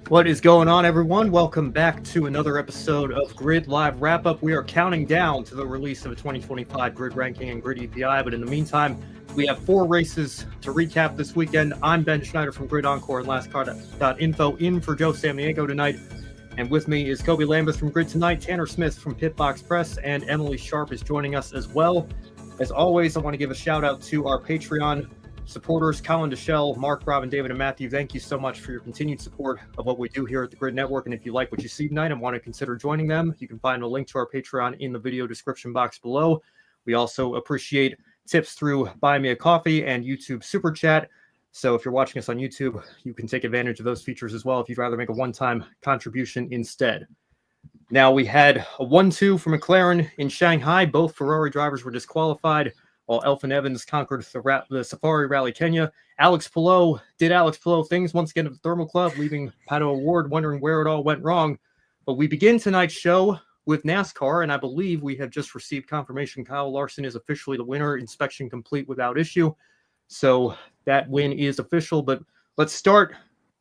What is going on, everyone? Welcome back to another episode of Grid Live Wrap-Up. We are counting down to the release of a 2025 Grid Ranking and Grid EPI, but in the meantime, we have 4 races to recap this weekend. I'm Ben Schneider from Grid Encore and LastCar.info in for Joe Samaniego tonight. And with me is Kobe Lambeth from Grid Tonight, Tanner Smith from Pitbox Press, and Emily Sharp is joining us as well. As always, I want to give a shout-out to our Patreon supporters, Colin Deschelle, Mark, Robin, David, and Matthew. Thank you so much for your continued support of what we do here at the Grid Network. And if you like what you see tonight and want to consider joining them, you can find a link to our Patreon in the video description box below. We also appreciate tips through Buy Me a Coffee and YouTube Super Chat. So if you're watching us on YouTube, you can take advantage of those features as well if you'd rather make a one-time contribution instead. Now, we had a 1-2 for McLaren in Shanghai. Both Ferrari drivers were disqualified, while Elfyn Evans conquered the Safari Rally Kenya. Alex Palou did Alex Palou things once again at the Thermal Club, leaving Pato O'Ward wondering where it all went wrong. But we begin tonight's show with NASCAR, and I believe we have just received confirmation Kyle Larson is officially the winner, inspection complete without issue. So that win is official. But let's start,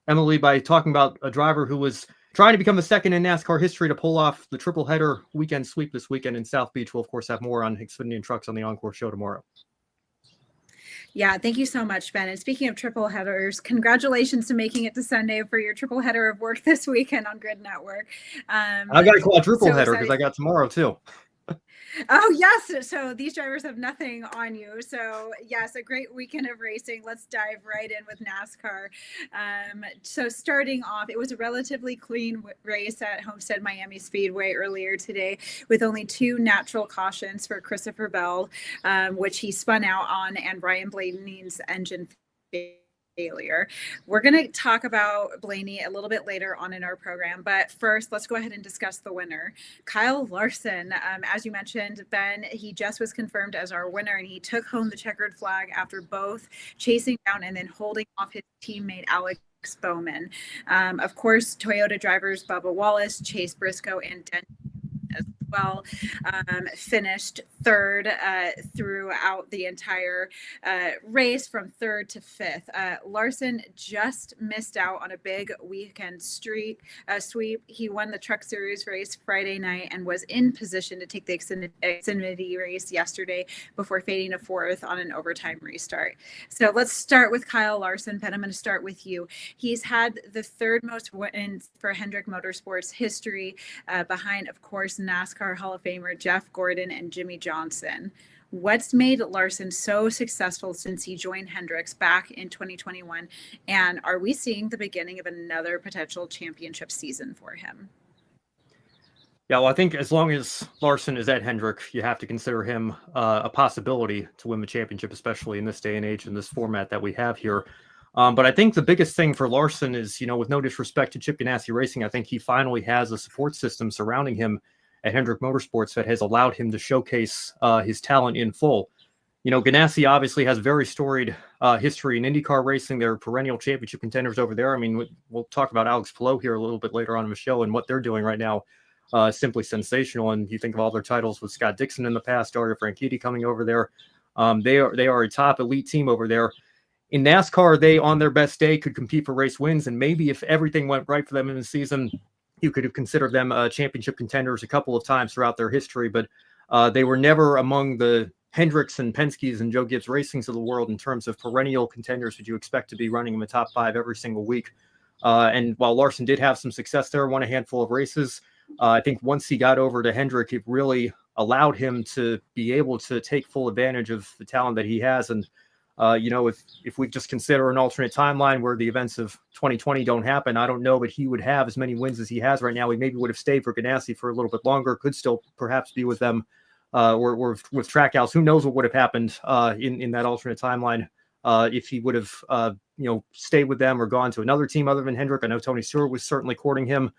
Emily, by talking about a driver who was trying to become the second in NASCAR history to pull off the triple header weekend sweep this weekend in South Beach. We'll, of course, have more on Xfinity and Trucks on the Encore show tomorrow. Yeah, thank you so much, Ben. And speaking of triple headers, congratulations to making it to Sunday for your triple header of work this weekend on Grid Network. I got a quadruple header because I got tomorrow too. Oh, yes. So these drivers have nothing on you. So, yes, a great weekend of racing. Let's dive right in with NASCAR. So starting off, it was a relatively clean race at Homestead-Miami Speedway earlier today with only 2 natural cautions for Christopher Bell, which he spun out on, and Ryan Blaney's engine failure. We're going to talk about Blaney a little bit later on in our program, but first, let's go ahead and discuss the winner. Kyle Larson, as you mentioned, Ben, he just was confirmed as our winner, and he took home the checkered flag after both chasing down and then holding off his teammate Alex Bowman. Of course, Toyota drivers Bubba Wallace, Chase Briscoe, and Denny as well finished third throughout the entire race from 3rd to 5th. Larson just missed out on a big weekend sweep. He won the Truck Series race Friday night and was in position to take the Xfinity race yesterday before fading to 4th on an overtime restart. So let's start with Kyle Larson. Ben, I'm going to start with you. He's had the 3rd most wins for Hendrick Motorsports history, behind, of course, NASCAR Hall of Famer Jeff Gordon and Jimmy Johnson. What's made Larson so successful since he joined Hendricks back in 2021? And are we seeing the beginning of another potential championship season for him? Yeah, well, I think as long as Larson is at Hendrick, you have to consider him a possibility to win the championship, especially in this day and age, in this format that we have here. But I think the biggest thing for Larson is, with no disrespect to Chip Ganassi Racing, I think he finally has a support system surrounding him at Hendrick Motorsports that has allowed him to showcase his talent in full. Ganassi obviously has very storied history in IndyCar racing. They're perennial championship contenders over there. I mean, we'll talk about Alex Palou here a little bit later on in the show, and what they're doing right now, simply sensational. And you think of all their titles with Scott Dixon in the past, Dario Franchitti coming over there. They are a top elite team over there. In NASCAR, they, on their best day, could compete for race wins, and maybe if everything went right for them in the season, you could have considered them championship contenders a couple of times throughout their history, but they were never among the Hendricks and Penske's and Joe Gibbs Racings of the world in terms of perennial contenders that you expect to be running in the top 5 every single week. And while Larson did have some success there, won a handful of races, I think once he got over to Hendrick, it really allowed him to be able to take full advantage of the talent that he has. And if we just consider an alternate timeline where the events of 2020 don't happen, I don't know that he would have as many wins as he has right now. He maybe would have stayed for Ganassi for a little bit longer, could still perhaps be with them or with Trackhouse. Who knows what would have happened in that alternate timeline if he would have stayed with them or gone to another team other than Hendrick. I know Tony Stewart was certainly courting him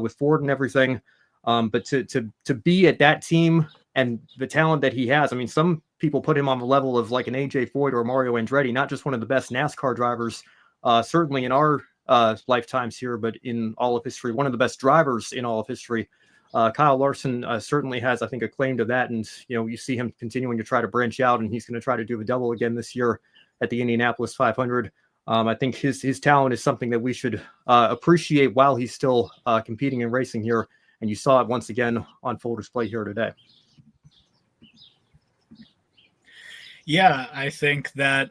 with Ford and everything. But to be at that team and the talent that he has, I mean, some people put him on the level of like an AJ Foyt or Mario Andretti, not just one of the best NASCAR drivers, certainly in our lifetimes here, but in all of history, one of the best drivers in all of history. Kyle Larson certainly has, I think, a claim to that. And, you see him continuing to try to branch out, and he's going to try to do the double again this year at the Indianapolis 500. I think his talent is something that we should appreciate while he's still competing and racing here. And you saw it once again on full display here today. Yeah, I think that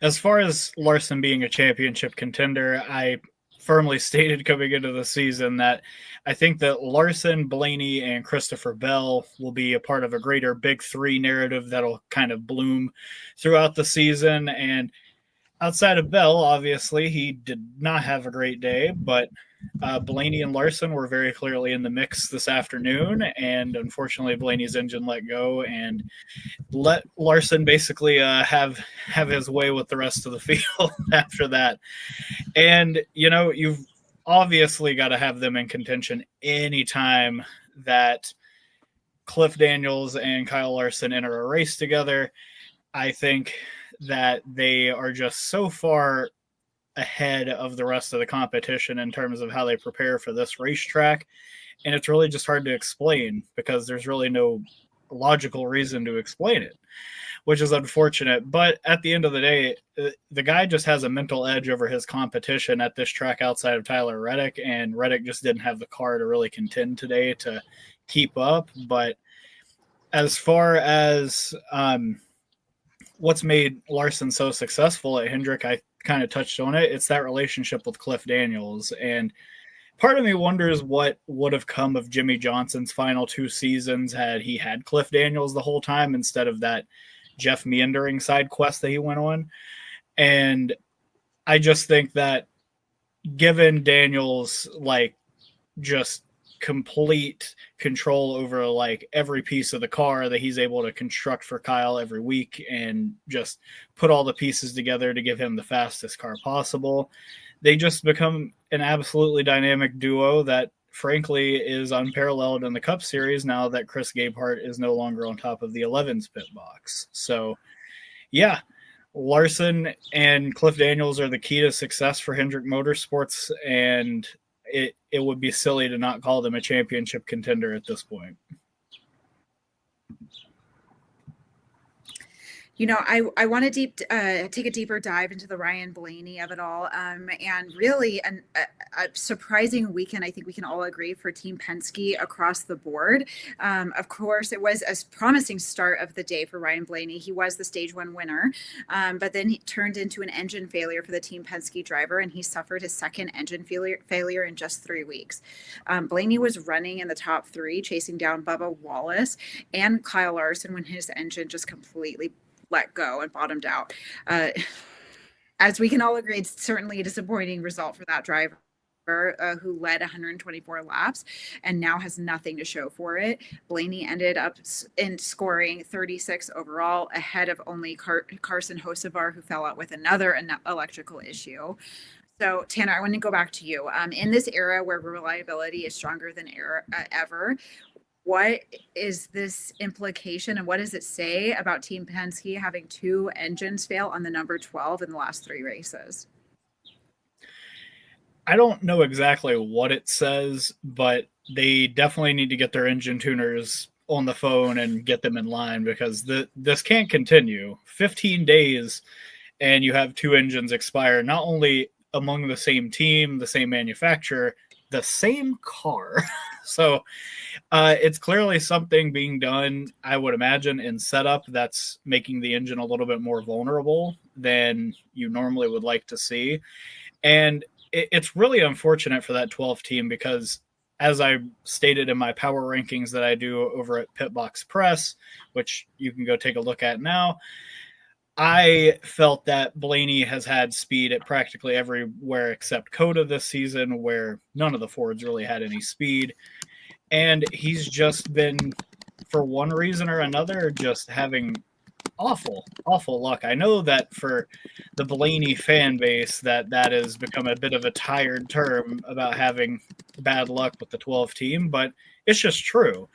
as far as Larson being a championship contender, I firmly stated coming into the season that I think that Larson, Blaney, and Christopher Bell will be a part of a greater Big Three narrative that'll kind of bloom throughout the season. And outside of Bell, obviously, he did not have a great day, but Blaney and Larson were very clearly in the mix this afternoon, and unfortunately Blaney's engine let go and let Larson basically have his way with the rest of the field after that. And, you've obviously got to have them in contention anytime that Cliff Daniels and Kyle Larson enter a race together. I think that they are just so far ahead of the rest of the competition in terms of how they prepare for this racetrack. And it's really just hard to explain because there's really no logical reason to explain it, which is unfortunate. But at the end of the day, the guy just has a mental edge over his competition at this track outside of Tyler Reddick, and Reddick just didn't have the car to really contend today to keep up. But as far as what's made Larson so successful at Hendrick, I kind of touched on it. It's that relationship with Cliff Daniels. And part of me wonders what would have come of Jimmy Johnson's final 2 seasons had he had Cliff Daniels the whole time instead of that Jeff meandering side quest that he went on. And I just think that given Daniels just complete control over every piece of the car that he's able to construct for Kyle every week and just put all the pieces together to give him the fastest car possible, they just become an absolutely dynamic duo that frankly is unparalleled in the Cup Series now that Chris Gabehart is no longer on top of the 11's pit box. So yeah, Larson and Cliff Daniels are the key to success for Hendrick Motorsports, and it would be silly to not call them a championship contender at this point. I want to take a deeper dive into the Ryan Blaney of it all. And really a surprising weekend, I think we can all agree, for Team Penske across the board. Of course, it was a promising start of the day for Ryan Blaney. He was the stage 1 winner, but then he turned into an engine failure for the Team Penske driver, and he suffered his second engine failure in just 3 weeks. Blaney was running in the top 3, chasing down Bubba Wallace and Kyle Larson when his engine just completely let go and bottomed out. As we can all agree, it's certainly a disappointing result for that driver who led 124 laps and now has nothing to show for it. Blaney ended up in scoring 36 overall, ahead of only Carson Hocevar, who fell out with another electrical issue. So, Tanner, I want to go back to you. In this era where reliability is stronger than ever, what is this implication and what does it say about Team Penske having 2 engines fail on the number 12 in the last 3 races? I don't know exactly what it says, but they definitely need to get their engine tuners on the phone and get them in line, because this can't continue. 15 days and you have 2 engines expire, not only among the same team, the same manufacturer, the same car. So it's clearly something being done, I would imagine, in setup that's making the engine a little bit more vulnerable than you normally would like to see. And it's really unfortunate for that 12 team because, as I stated in my power rankings that I do over at Pitbox Press, which you can go take a look at now, I felt that Blaney has had speed at practically everywhere except Coda this season, where none of the Fords really had any speed. And he's just been, for one reason or another, just having awful luck. I know that for the Blaney fan base that has become a bit of a tired term about having bad luck with the 12 team, but it's just true.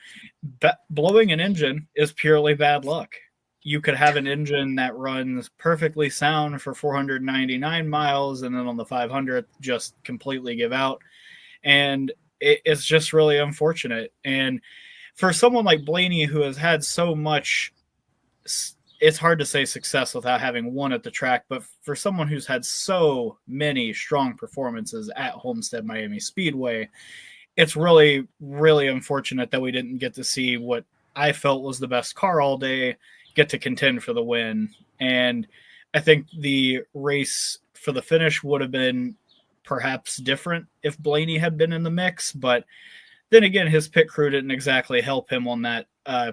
Blowing an engine is purely bad luck. You could have an engine that runs perfectly sound for 499 miles and then on the 500th just completely give out. And it's just really unfortunate. And for someone like Blaney, who has had so much it's hard to say success without having won at the track, but for someone who's had so many strong performances at Homestead-Miami Speedway, it's really, really unfortunate that we didn't get to see what I felt was the best car all day get to contend for the win. And I think the race for the finish would have been perhaps different if Blaney had been in the mix, but then again, his pit crew didn't exactly help him on that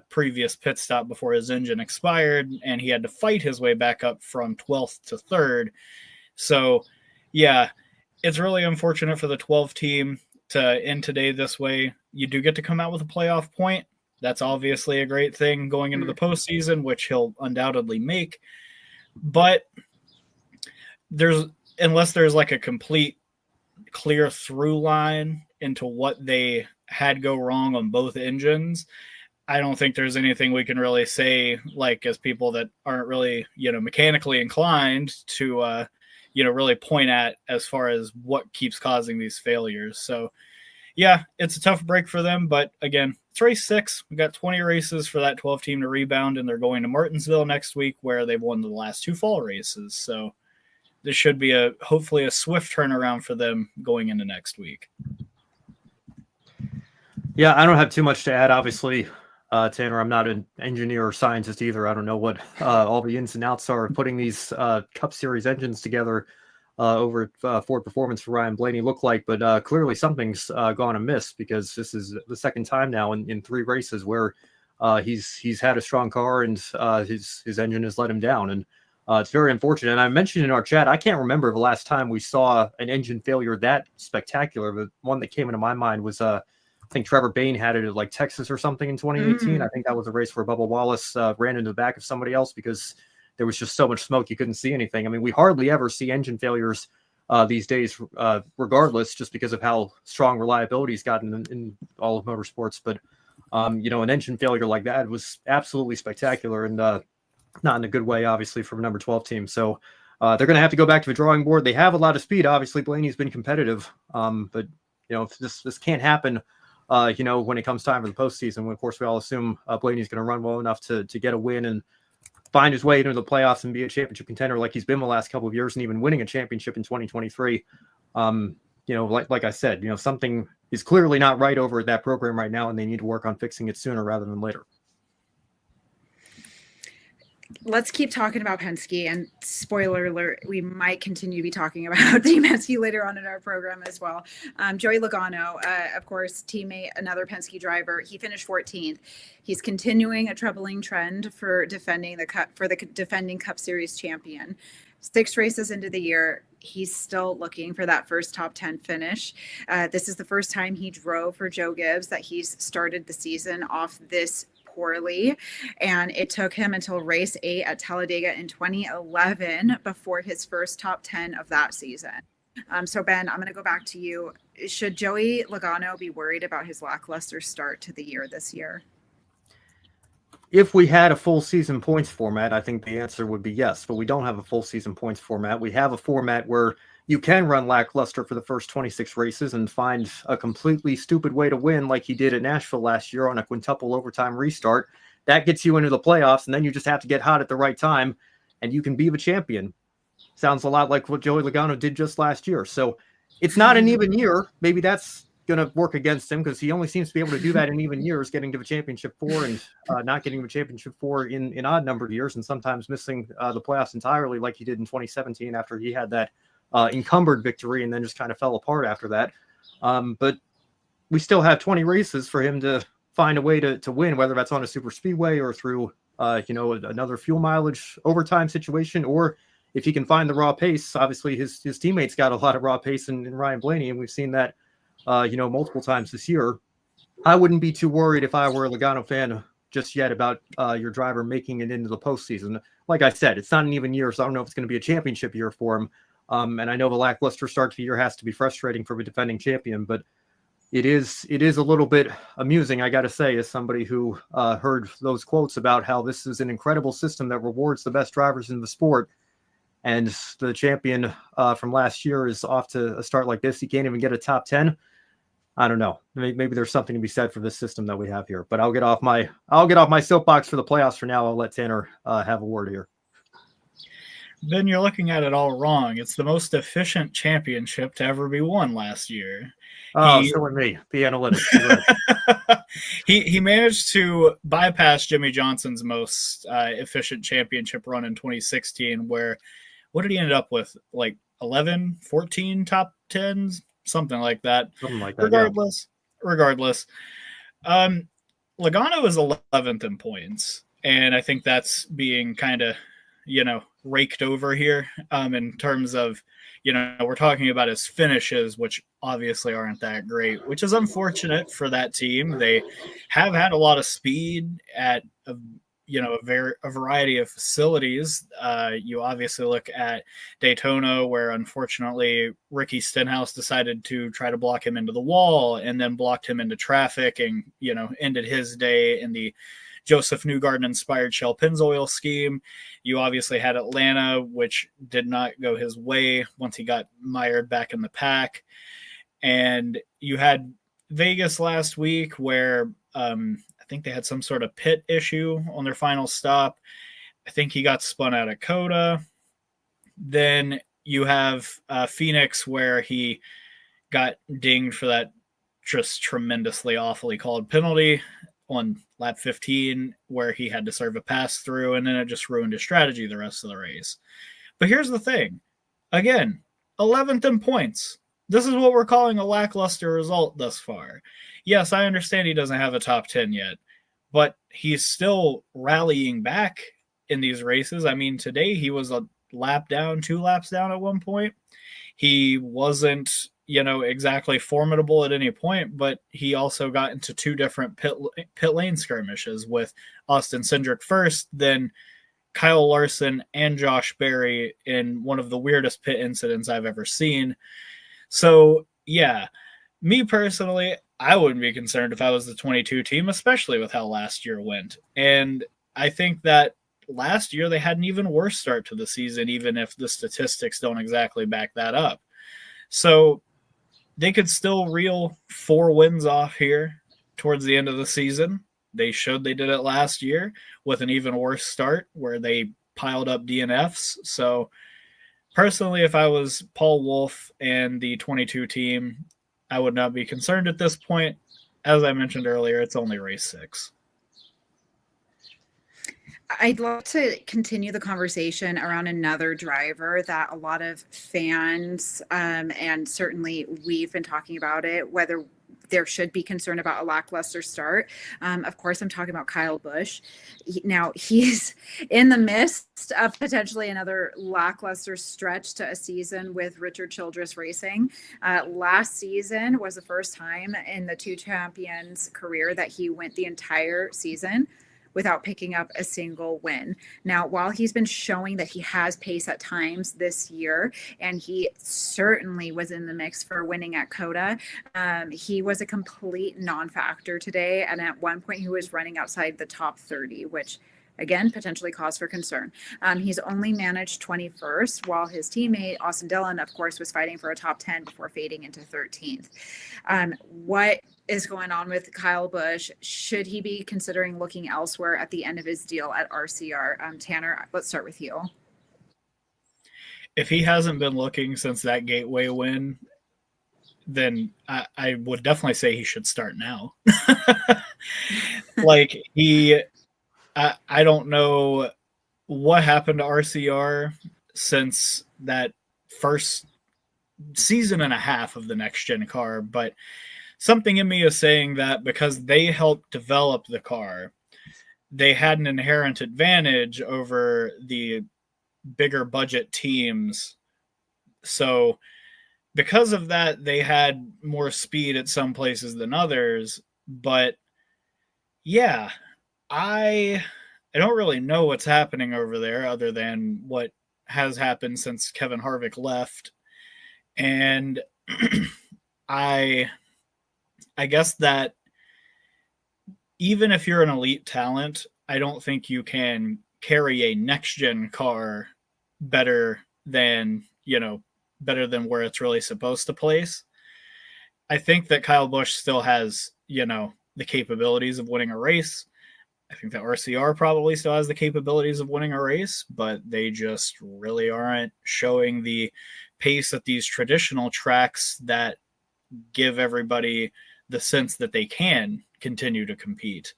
previous pit stop before his engine expired, and he had to fight his way back up from 12th to 3rd. So, yeah, it's really unfortunate for the 12 team to end today this way. You do get to come out with a playoff point. That's obviously a great thing going into the postseason, which he'll undoubtedly make. But unless there's like a complete clear through line into what they had go wrong on both engines, I don't think there's anything we can really say, like, as people that aren't really, mechanically inclined to, really point at as far as what keeps causing these failures. So, yeah, it's a tough break for them. But again, it's race 6. We got 20 races for that 12 team to rebound, and they're going to Martinsville next week where they've won the last 2 fall races. So this should be hopefully a swift turnaround for them going into next week. Yeah, I don't have too much to add. Obviously, Tanner, I'm not an engineer or scientist either. I don't know what all the ins and outs are of putting these Cup Series engines together over Ford Performance for Ryan Blaney look like, but clearly something's gone amiss, because this is the second time now in 3 races where he's had a strong car and his engine has let him down, and it's very unfortunate. And I mentioned in our chat, I can't remember the last time we saw an engine failure that spectacular. The one that came into my mind was I think Trevor Bayne had it at like Texas or something in 2018. I think that was a race where Bubba Wallace ran into the back of somebody else because there was just so much smoke you couldn't see anything. I mean, we hardly ever see engine failures these days, regardless, just because of how strong reliability's gotten in all of motorsports. But an engine failure like that was absolutely spectacular, and not in a good way, obviously, from a number 12 team. So they're going to have to go back to the drawing board. They have a lot of speed. Obviously, Blaney's been competitive, but if this can't happen. When it comes time for the postseason, when of course we all assume Blaney's going to run well enough to get a win and find his way into the playoffs and be a championship contender like he's been the last couple of years, and even winning a championship in 2023. Like I said, something is clearly not right over at that program right now, and they need to work on fixing it sooner rather than later. Let's keep talking about Penske, and spoiler alert, we might continue to be talking about Team Penske later on in our program as well. Joey Logano, of course, teammate, another Penske driver. He finished 14th. He's continuing a troubling trend for defending the defending Cup Series champion. 6 races into the year, he's still looking for that first top 10 finish. This is the first time he drove for Joe Gibbs that he's started the season off this poorly, and it took him until race 8 at Talladega in 2011 before his first top 10 of that season. So Ben, I'm going to go back to you. Should Joey Logano be worried about his lackluster start to the year this year? If we had a full season points format, I think the answer would be yes, but we don't have a full season points format. We have a format where you can run lackluster for the first 26 races and find a completely stupid way to win, like he did at Nashville last year on a quintuple overtime restart. That gets you into the playoffs, and then you just have to get hot at the right time, and you can be the champion. Sounds a lot like what Joey Logano did just last year. So it's not an even year. Maybe that's going to work against him, because he only seems to be able to do that in even years, getting to the championship 4 and not getting to the championship 4 in odd numbered years, and sometimes missing the playoffs entirely, like he did in 2017 after he had that encumbered victory and then just kind of fell apart after that. But we still have 20 races for him to find a way to win, whether that's on a super speedway or through another fuel mileage overtime situation, or if he can find the raw pace. Obviously his teammates got a lot of raw pace in Ryan Blaney, and we've seen that multiple times this year. I wouldn't be too worried if I were a Logano fan just yet about your driver making it into the postseason. Like I said, it's not an even year, so I don't know if it's going to be a championship year for him. And I know the lackluster start to the year has to be frustrating for a defending champion, but it is a little bit amusing, I got to say, as somebody who heard those quotes about how this is an incredible system that rewards the best drivers in the sport. And the champion from last year is off to a start like this. He can't even get a top 10. I don't know. Maybe there's something to be said for this system that we have here. But I'll get off my soapbox for the playoffs for now. I'll let Tanner have a word here. Then you're looking at it all wrong. It's the most efficient championship to ever be won last year. Oh, silly me. The analytics. He managed to bypass Jimmy Johnson's most efficient championship run in 2016, where what did he end up with? Like 11, 14 top 10s? Something like that. Regardless. Logano is 11th in points, and I think that's being kind of, raked over here in terms of, we're talking about his finishes, which obviously aren't that great, which is unfortunate for that team. They have had a lot of speed at a variety of facilities. You obviously look at Daytona, where unfortunately Ricky Stenhouse decided to try to block him into the wall and then blocked him into traffic and, ended his day in the Joseph Newgarden inspired Shell Pennzoil scheme. You obviously had Atlanta, which did not go his way once he got mired back in the pack. And you had Vegas last week, where I think they had some sort of pit issue on their final stop. I think he got spun out of COTA. Then you have Phoenix, where he got dinged for that just tremendously awfully called penalty on lap 15, where he had to serve a pass through, and then it just ruined his strategy the rest of the race. But here's the thing. Again, 11th in points. This is what we're calling a lackluster result thus far. Yes, I understand he doesn't have a top 10 yet, but he's still rallying back in these races. I mean, today he was a lap down, 2 laps down at one point. He wasn't, exactly formidable at any point, but he also got into 2 different pit lane skirmishes with Austin Cindric first, then Kyle Larson and Josh Berry in one of the weirdest pit incidents I've ever seen. So, yeah, me personally, I wouldn't be concerned if I was the 22 team, especially with how last year went. And I think that last year they had an even worse start to the season, even if the statistics don't exactly back that up. So they could still reel 4 wins off here towards the end of the season. They showed they did it last year with an even worse start where they piled up DNFs. So personally, if I was Paul Wolfe and the 22 team, I would not be concerned at this point. As I mentioned earlier, it's only race 6. I'd love to continue the conversation around another driver that a lot of fans, and certainly we've been talking about it, whether there should be concern about a lackluster start. Of course, I'm talking about Kyle Busch. Now, he's in the midst of potentially another lackluster stretch to a season with Richard Childress Racing. Last season was the first time in the 2 champions career that he went the entire season without picking up a single win. Now, while he's been showing that he has pace at times this year, and he certainly was in the mix for winning at COTA, he was a complete non-factor today. And at one point he was running outside the top 30, which again, potentially cause for concern. He's only managed 21st, while his teammate, Austin Dillon, of course, was fighting for a top 10 before fading into 13th. What is going on with Kyle Busch? Should he be considering looking elsewhere at the end of his deal at RCR? Tanner, let's start with you. If he hasn't been looking since that Gateway win, then I would definitely say he should start now. I don't know what happened to RCR since that first season and a half of the next gen car, but something in me is saying that because they helped develop the car, they had an inherent advantage over the bigger budget teams. So because of that, they had more speed at some places than others. But yeah, I don't really know what's happening over there other than what has happened since Kevin Harvick left. And I guess that even if you're an elite talent, I don't think you can carry a next-gen car better than where it's really supposed to place. I think that Kyle Busch still has, the capabilities of winning a race. I think that RCR probably still has the capabilities of winning a race, but they just really aren't showing the pace at these traditional tracks that give everybody the sense that they can continue to compete.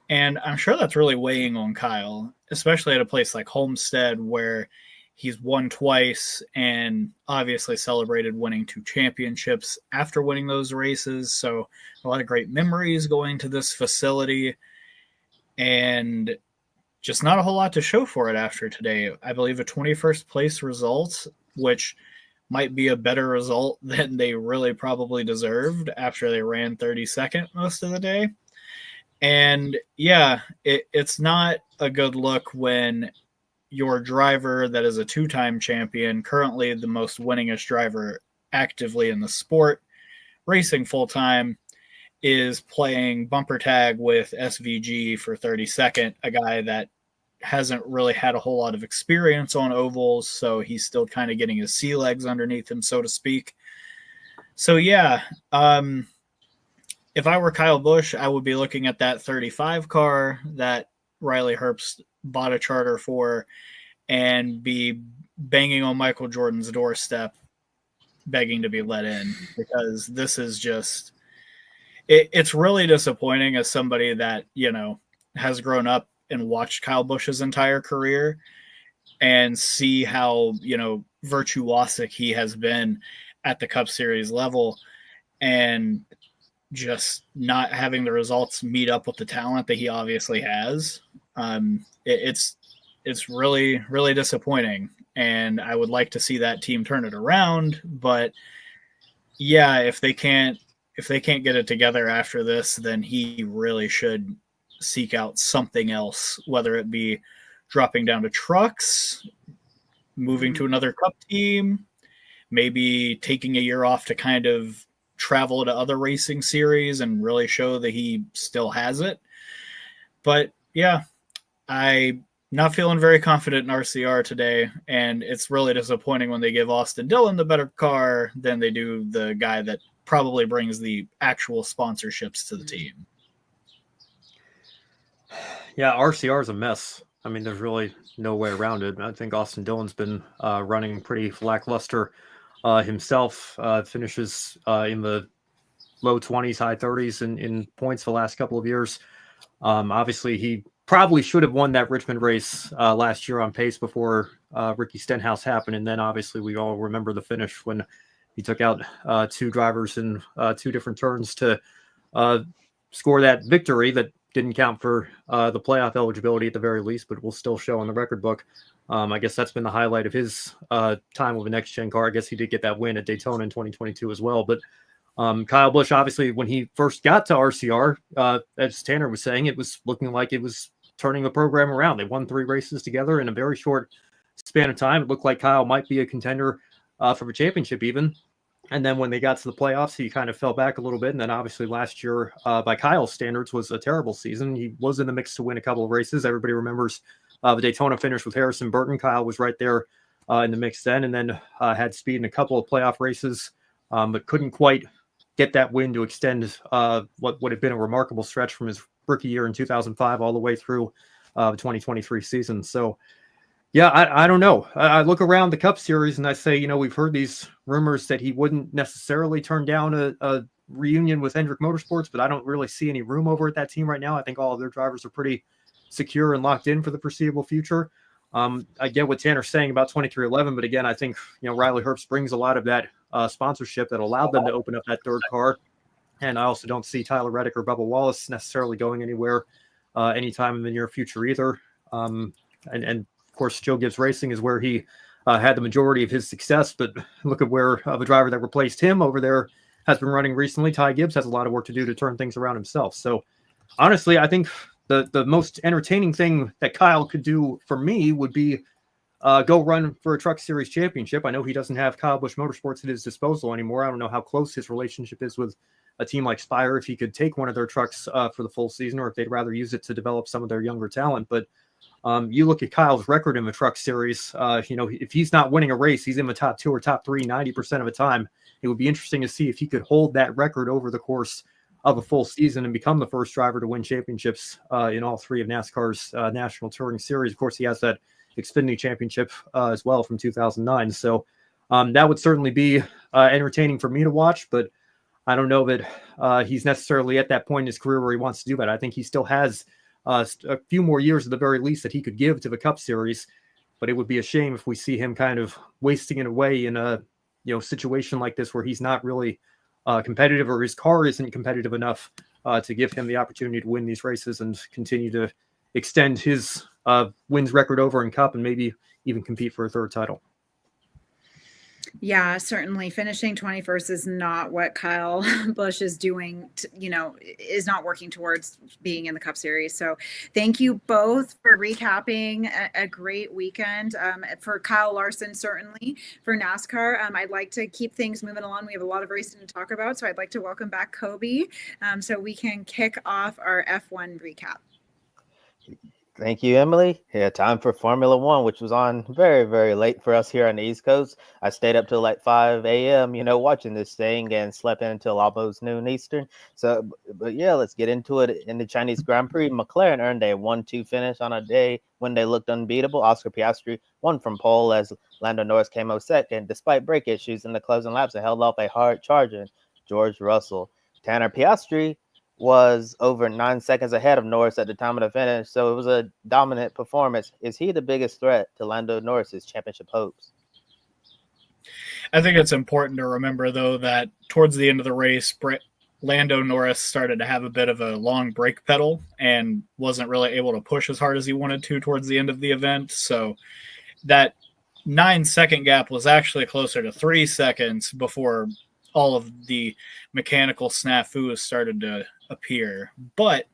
And I'm sure that's really weighing on Kyle, especially at a place like Homestead, where he's won twice and obviously celebrated winning 2 championships after winning those races. So a lot of great memories going to this facility, and just not a whole lot to show for it after today. I believe a 21st place result, which might be a better result than they really probably deserved after they ran 32nd most of the day. And yeah, it's not a good look when your driver that is a 2-time champion, currently the most winningest driver actively in the sport, racing full-time, is playing bumper tag with SVG for 32nd, a guy that hasn't really had a whole lot of experience on ovals, so he's still kind of getting his sea legs underneath him, so to speak. So yeah, if I were Kyle Busch, I would be looking at that 35 car that Riley Herbst bought a charter for and be banging on Michael Jordan's doorstep, begging to be let in, because this is just, it's really disappointing as somebody that, has grown up and watched Kyle Busch's entire career and see how, virtuosic he has been at the Cup Series level, and just not having the results meet up with the talent that he obviously has. It's really, really disappointing, and I would like to see that team turn it around. But yeah, if they can't get it together after this, then he really should seek out something else, whether it be dropping down to trucks, moving to another Cup team, maybe taking a year off to kind of travel to other racing series and really show that he still has it. But yeah, I'm not feeling very confident in RCR today, and it's really disappointing when they give Austin Dillon the better car than they do the guy that probably brings the actual sponsorships to the team. Yeah, RCR is a mess. I mean, there's really no way around it. I think Austin Dillon's been running pretty lackluster himself. Finishes in the low 20s, high 30s in points the last couple of years. Obviously, he probably should have won that Richmond race last year on pace before Ricky Stenhouse happened. And then obviously we all remember the finish when he took out 2 drivers in 2 different turns to score that victory that didn't count for the playoff eligibility at the very least, but will still show in the record book. I guess that's been the highlight of his time with a next-gen car. I guess he did get that win at Daytona in 2022 as well. But Kyle Busch, obviously, when he first got to RCR, as Tanner was saying, it was looking like it was turning the program around. They won 3 races together in a very short span of time. It looked like Kyle might be a contender for a championship even. And then when they got to the playoffs, he kind of fell back a little bit. And then obviously last year, by Kyle's standards, was a terrible season. He was in the mix to win a couple of races. Everybody remembers the Daytona finish with Harrison Burton. Kyle was right there in the mix then, and then had speed in a couple of playoff races, but couldn't quite get that win to extend what would have been a remarkable stretch from his rookie year in 2005 all the way through the 2023 season. So, yeah, I don't know. I look around the Cup Series and I say, we've heard these rumors that he wouldn't necessarily turn down a reunion with Hendrick Motorsports, but I don't really see any room over at that team right now. I think all of their drivers are pretty secure and locked in for the foreseeable future. I get what Tanner's saying about 2311, but again, I think, Riley Herbst brings a lot of that sponsorship that allowed them to open up that third car. And I also don't see Tyler Reddick or Bubba Wallace necessarily going anywhere anytime in the near future either. And of course, Joe Gibbs Racing is where he had the majority of his success, but look at where the driver that replaced him over there has been running recently. Ty Gibbs has a lot of work to do to turn things around himself. So honestly, I think the most entertaining thing that Kyle could do for me would be go run for a Truck Series championship. I know he doesn't have Kyle Busch Motorsports at his disposal anymore. I don't know how close his relationship is with a team like Spire, if he could take one of their trucks for the full season, or if they'd rather use it to develop some of their younger talent. But You look at Kyle's record in the Truck Series. If he's not winning a race, he's in the top 2 or top 3 90% of the time. It would be interesting to see if he could hold that record over the course of a full season and become the first driver to win championships in all 3 of NASCAR's National Touring Series. Of course, he has that Xfinity Championship as well from 2009. So that would certainly be entertaining for me to watch, but I don't know that he's necessarily at that point in his career where he wants to do that. I think he still has a few more years at the very least that he could give to the Cup Series, but it would be a shame if we see him kind of wasting it away in a situation like this where he's not really competitive, or his car isn't competitive enough to give him the opportunity to win these races and continue to extend his wins record over in Cup and maybe even compete for a 3rd title. Yeah, certainly. Finishing 21st is not what Kyle Busch is doing, is not working towards being in the Cup Series. So thank you both for recapping a great weekend for Kyle Larson, certainly for NASCAR. I'd like to keep things moving along. We have a lot of racing to talk about. So I'd like to welcome back Kobe so we can kick off our F1 recap. Thank you, Emily. Yeah, time for Formula One, which was on very, very late for us here on the East Coast. I stayed up till like 5 a.m., watching this thing and slept in until almost noon Eastern. So, but yeah, let's get into it. In the Chinese Grand Prix, McLaren earned a 1-2 finish on a day when they looked unbeatable. Oscar Piastri won from pole as Lando Norris came out second, despite brake issues in the closing laps and held off a hard charging George Russell. Tanner Piastri was over 9 seconds ahead of Norris at the time of the finish, so it was a dominant performance. Is he the biggest threat to Lando Norris's championship hopes? I think it's important to remember, though, that towards the end of the race, Lando Norris started to have a bit of a long brake pedal and wasn't really able to push as hard as he wanted to towards the end of the event. So that 9-second gap was actually closer to 3 seconds before all of the mechanical snafus started to appear. But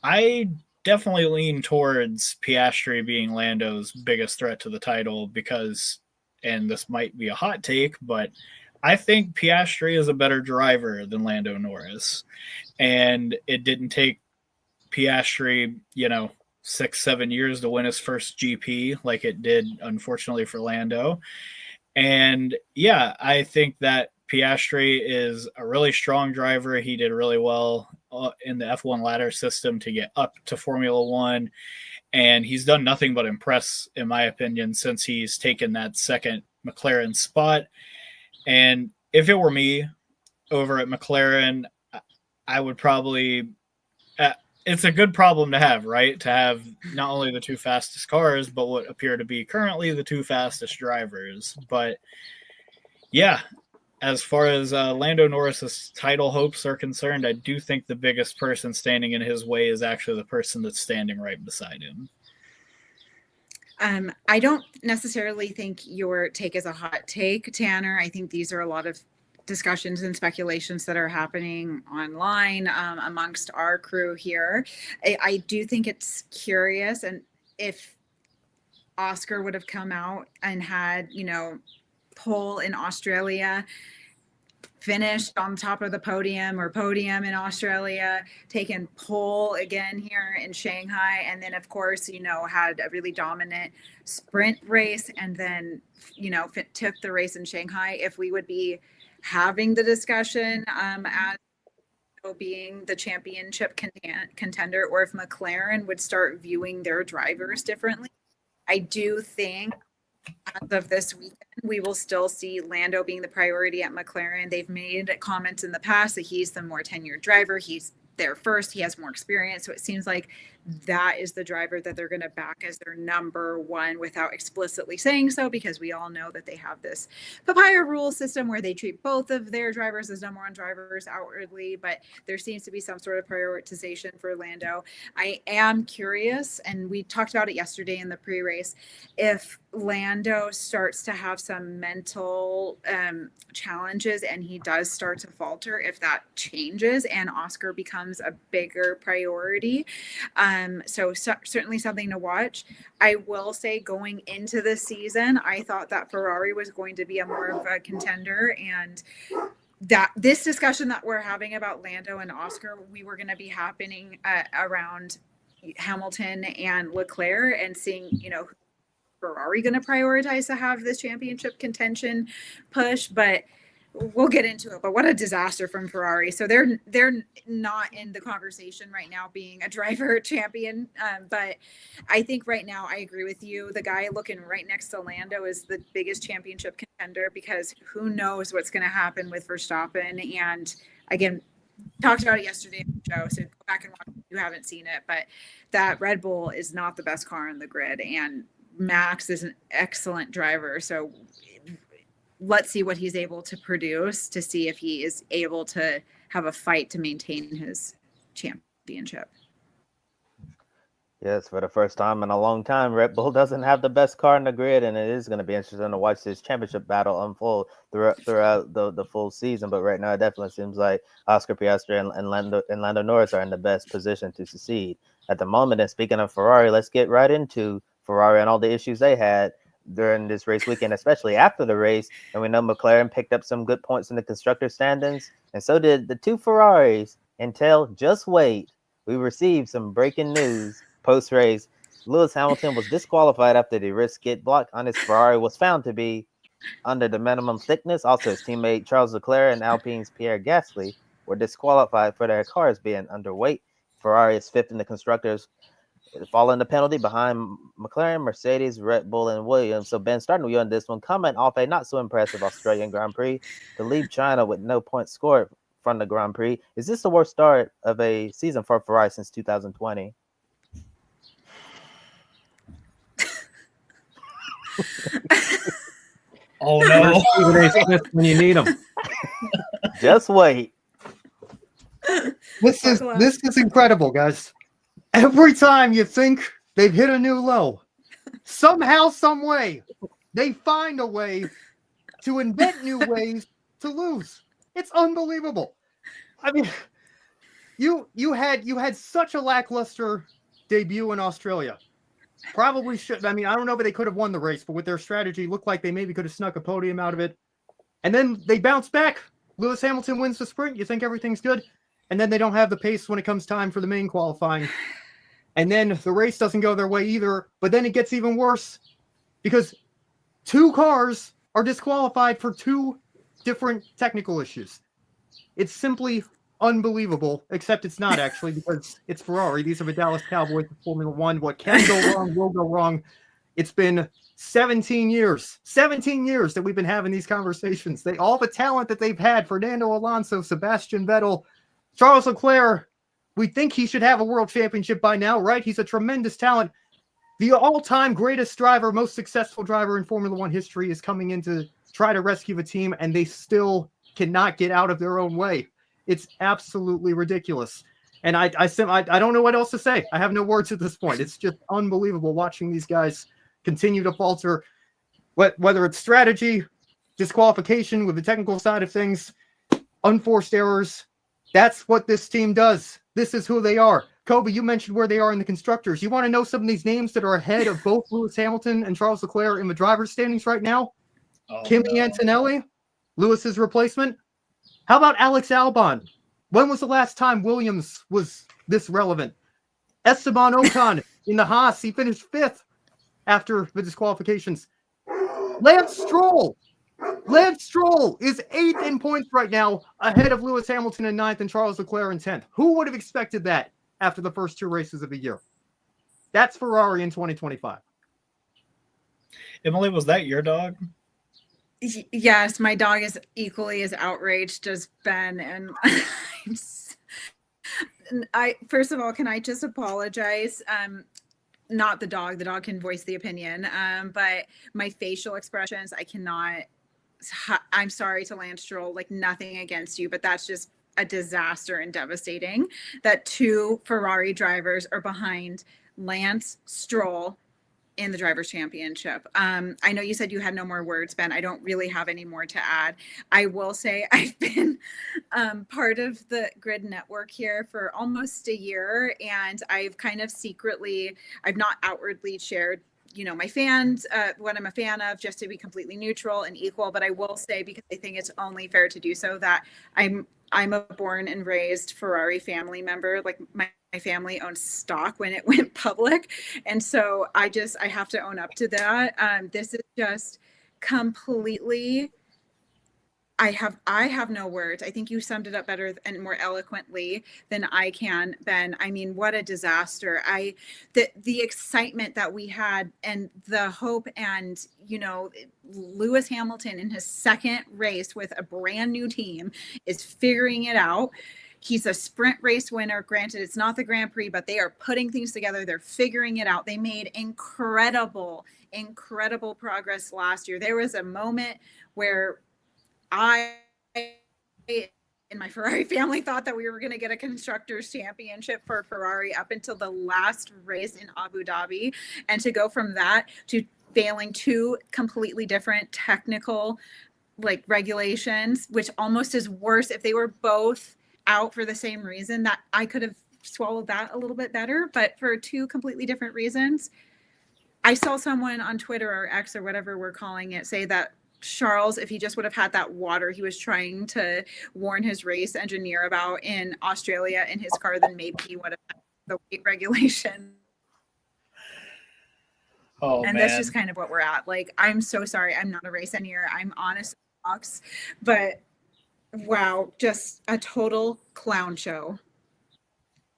I definitely lean towards Piastri being Lando's biggest threat to the title because, and this might be a hot take, but I think Piastri is a better driver than Lando Norris. And it didn't take Piastri, 6-7 years to win his first GP like it did, unfortunately, for Lando. And yeah, I think that Piastri is a really strong driver. He did really well in the F1 ladder system to get up to Formula One. And he's done nothing but impress, in my opinion, since he's taken that second McLaren spot. And if it were me over at McLaren, I would probably it's a good problem to have, right? To have not only the 2 fastest cars, but what appear to be currently the 2 fastest drivers. But yeah, as far as Lando Norris's title hopes are concerned, I do think the biggest person standing in his way is actually the person that's standing right beside him. I don't necessarily think your take is a hot take, Tanner. I think these are a lot of discussions and speculations that are happening online amongst our crew here. I do think it's curious, and if Oscar would have come out and had, pole in Australia, finished on top of the podium in Australia, taken pole again here in Shanghai, and then of course, had a really dominant sprint race, and then, took the race in Shanghai, if we would be having the discussion as being the championship contender, or if McLaren would start viewing their drivers differently. I do think as of this weekend, we will still see Lando being the priority at McLaren. They've made comments in the past that he's the more tenured driver. He's there first. He has more experience. So it seems like that is the driver that they're going to back as their number one without explicitly saying so, because we all know that they have this papaya rule system where they treat both of their drivers as number one drivers outwardly, but there seems to be some sort of prioritization for Lando. I am curious, and we talked about it yesterday in the pre-race, if Lando starts to have some mental challenges and he does start to falter, if that changes and Oscar becomes a bigger priority. So certainly something to watch. I will say, going into the season, I thought that Ferrari was going to be a more of a contender, and that this discussion that we're having about Lando and Oscar, we were going to be happening around Hamilton and Leclerc and seeing, Ferrari going to prioritize to have this championship contention push, but we'll get into it. But what a disaster from Ferrari. So they're not in the conversation right now being a driver champion. But I think right now I agree with you. The guy looking right next to Lando is the biggest championship contender, because who knows what's going to happen with Verstappen. And again, talked about it yesterday on the show, so go back and watch if you haven't seen it. But that Red Bull is not the best car on the grid, and Max is an excellent driver. So let's see what he's able to produce to see if he is able to have a fight to maintain his championship. Yes, for the first time in a long time, Red Bull doesn't have the best car in the grid, and it is going to be interesting to watch this championship battle unfold throughout the full season. But right now, it definitely seems like Oscar Piastri and Lando Norris are in the best position to succeed at the moment. And speaking of Ferrari, let's get right into Ferrari and all the issues they had during this race weekend, especially after the race. And we know McLaren picked up some good points in the constructor standings, and so did the two Ferraris, until just wait, we received some breaking news. Post-race, Lewis Hamilton was disqualified after the rear skid block on his Ferrari was found to be under the minimum thickness. Also, his teammate Charles Leclerc and Alpine's Pierre Gasly were disqualified for their cars being underweight. Ferrari is fifth in the constructors, following the penalty behind McLaren, Mercedes, Red Bull, and Williams. So, Ben, starting with you on this one, comment off a not-so-impressive Australian Grand Prix to leave China with no points scored from the Grand Prix. Is this the worst start of a season for Ferrari since 2020? Oh no! Stephen A. Smith when you need him. Just wait. This is incredible, guys. Every time you think they've hit a new low, somehow, some way, they find a way to invent new ways to lose. It's unbelievable. I mean, you had such a lackluster debut in Australia. Probably should. I mean, I don't know if they could have won the race, but with their strategy, looked like they maybe could have snuck a podium out of it. And then they bounce back. Lewis Hamilton wins the sprint. You think everything's good. And then they don't have the pace when it comes time for the main qualifying. And then the race doesn't go their way either. But then it gets even worse because two cars are disqualified for two different technical issues. It's simply unbelievable, except it's not actually, because it's Ferrari. These are the Dallas Cowboys of Formula One. What can go wrong will go wrong. It's been 17 years that we've been having these conversations. All the talent that they've had, Fernando Alonso, Sebastian Vettel, Charles Leclerc, we think he should have a world championship by now, right? He's a tremendous talent. The all-time greatest driver, most successful driver in Formula One history is coming in to try to rescue the team, and they still cannot get out of their own way. It's absolutely ridiculous. And I don't know what else to say. I have no words at this point. It's just unbelievable watching these guys continue to falter, whether it's strategy, disqualification with the technical side of things, unforced errors. That's what this team does. This is who they are. Kobe, you mentioned where they are in the constructors. You want to know some of these names that are ahead of both Lewis Hamilton and Charles Leclerc in the driver's standings right now? Kimi Antonelli, Lewis's replacement. How about Alex Albon? When was the last time Williams was this relevant? Esteban Ocon in the Haas, he finished fifth after the disqualifications. Lance Stroll is eighth in points right now, ahead of Lewis Hamilton in ninth and Charles Leclerc in 10th. Who would have expected that after the first two races of the year? That's Ferrari in 2025. Emily, was that your dog? Yes, my dog is equally as outraged as Ben, and first of all, can I just apologize? Not the dog. The dog can voice the opinion, but my facial expressions, I cannot. I'm sorry to Lance Stroll, like nothing against you, but that's just a disaster and devastating that two Ferrari drivers are behind Lance Stroll in the Drivers' Championship. I know you said you had no more words, Ben. I don't really have any more to add. I will say I've been part of the Grid Network here for almost a year, and I've kind of secretly, I've not outwardly shared, my fans, what I'm a fan of, just to be completely neutral and equal. But I will say, because I think it's only fair to do so, that I'm a born and raised Ferrari family member. Like my family owned stock when it went public. And so I have to own up to that. This is just completely, I have no words. I think you summed it up better and more eloquently than I can, Ben. I mean, what a disaster. The excitement that we had and the hope, and, you know, Lewis Hamilton in his second race with a brand new team is figuring it out. He's a sprint race winner. Granted, it's not the Grand Prix, but they are putting things together. They're figuring it out. They made incredible progress last year. There was a moment where I and my Ferrari family thought that we were going to get a constructors championship for Ferrari up until the last race in Abu Dhabi. And to go from that to failing two completely different technical like regulations, which almost is worse if they were both out for the same reason, that I could have swallowed that a little bit better, but for two completely different reasons. I saw someone on Twitter or X or whatever we're calling it say that Charles, if he just would have had that water he was trying to warn his race engineer about in Australia in his car, then maybe he would have had the weight regulation. Oh, and man. That's just kind of what we're at. Like, I'm so sorry. I'm not a race engineer. I'm honest, but wow, just a total clown show.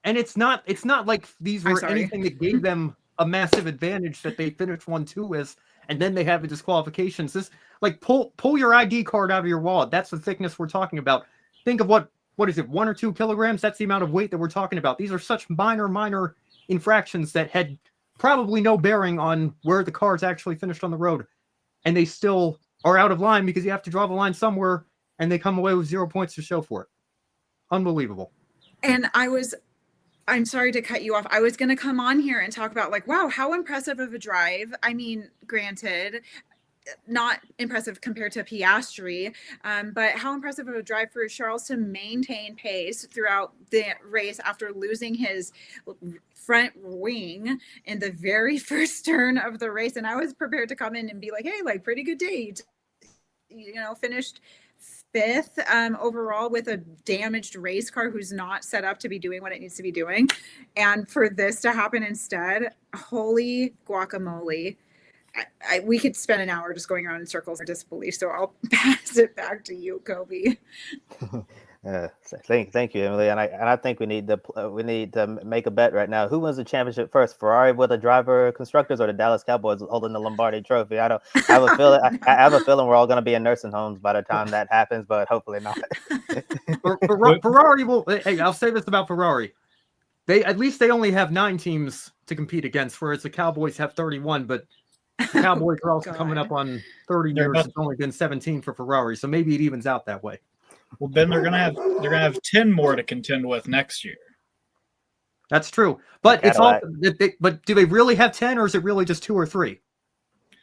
And it's not like these were anything that gave them a massive advantage that they finished 1-2 with, and then they have the disqualifications. This, like, pull your ID card out of your wallet. That's the thickness we're talking about. Think of what is it, 1 or 2 kilograms? That's the amount of weight that we're talking about. These are such minor infractions that had probably no bearing on where the cars actually finished on the road. And they still are out of line because you have to draw the line somewhere, and they come away with 0 points to show for it. Unbelievable. And I'm sorry to cut you off. I was going to come on here and talk about, like, wow, how impressive of a drive. I mean, granted, not impressive compared to Piastri, but how impressive of a drive for Charles to maintain pace throughout the race after losing his front wing in the very first turn of the race. And I was prepared to come in and be like, hey, like, pretty good day. You know, finished 5th overall with a damaged race car who's not set up to be doing what it needs to be doing. And for this to happen instead, holy guacamole. We could spend an hour just going around in circles of disbelief. So I'll pass it back to you, Kobe. Thank you, Emily. And I think we need to make a bet right now. Who wins the championship first? Ferrari with a driver constructors, or the Dallas Cowboys holding the Lombardi Trophy? I have a feeling. I have a feeling we're all going to be in nursing homes by the time that happens, but hopefully not. Ferrari will. Hey, I'll say this about Ferrari. At least they only have 9 teams to compete against, whereas the Cowboys have 31. But the Cowboys are also coming up on 30 years. It's only been 17 for Ferrari, so maybe it evens out that way. Well, Ben, they're gonna have 10 more to contend with next year. That's true, but it's all. But do they really have 10, or is it really just 2 or 3?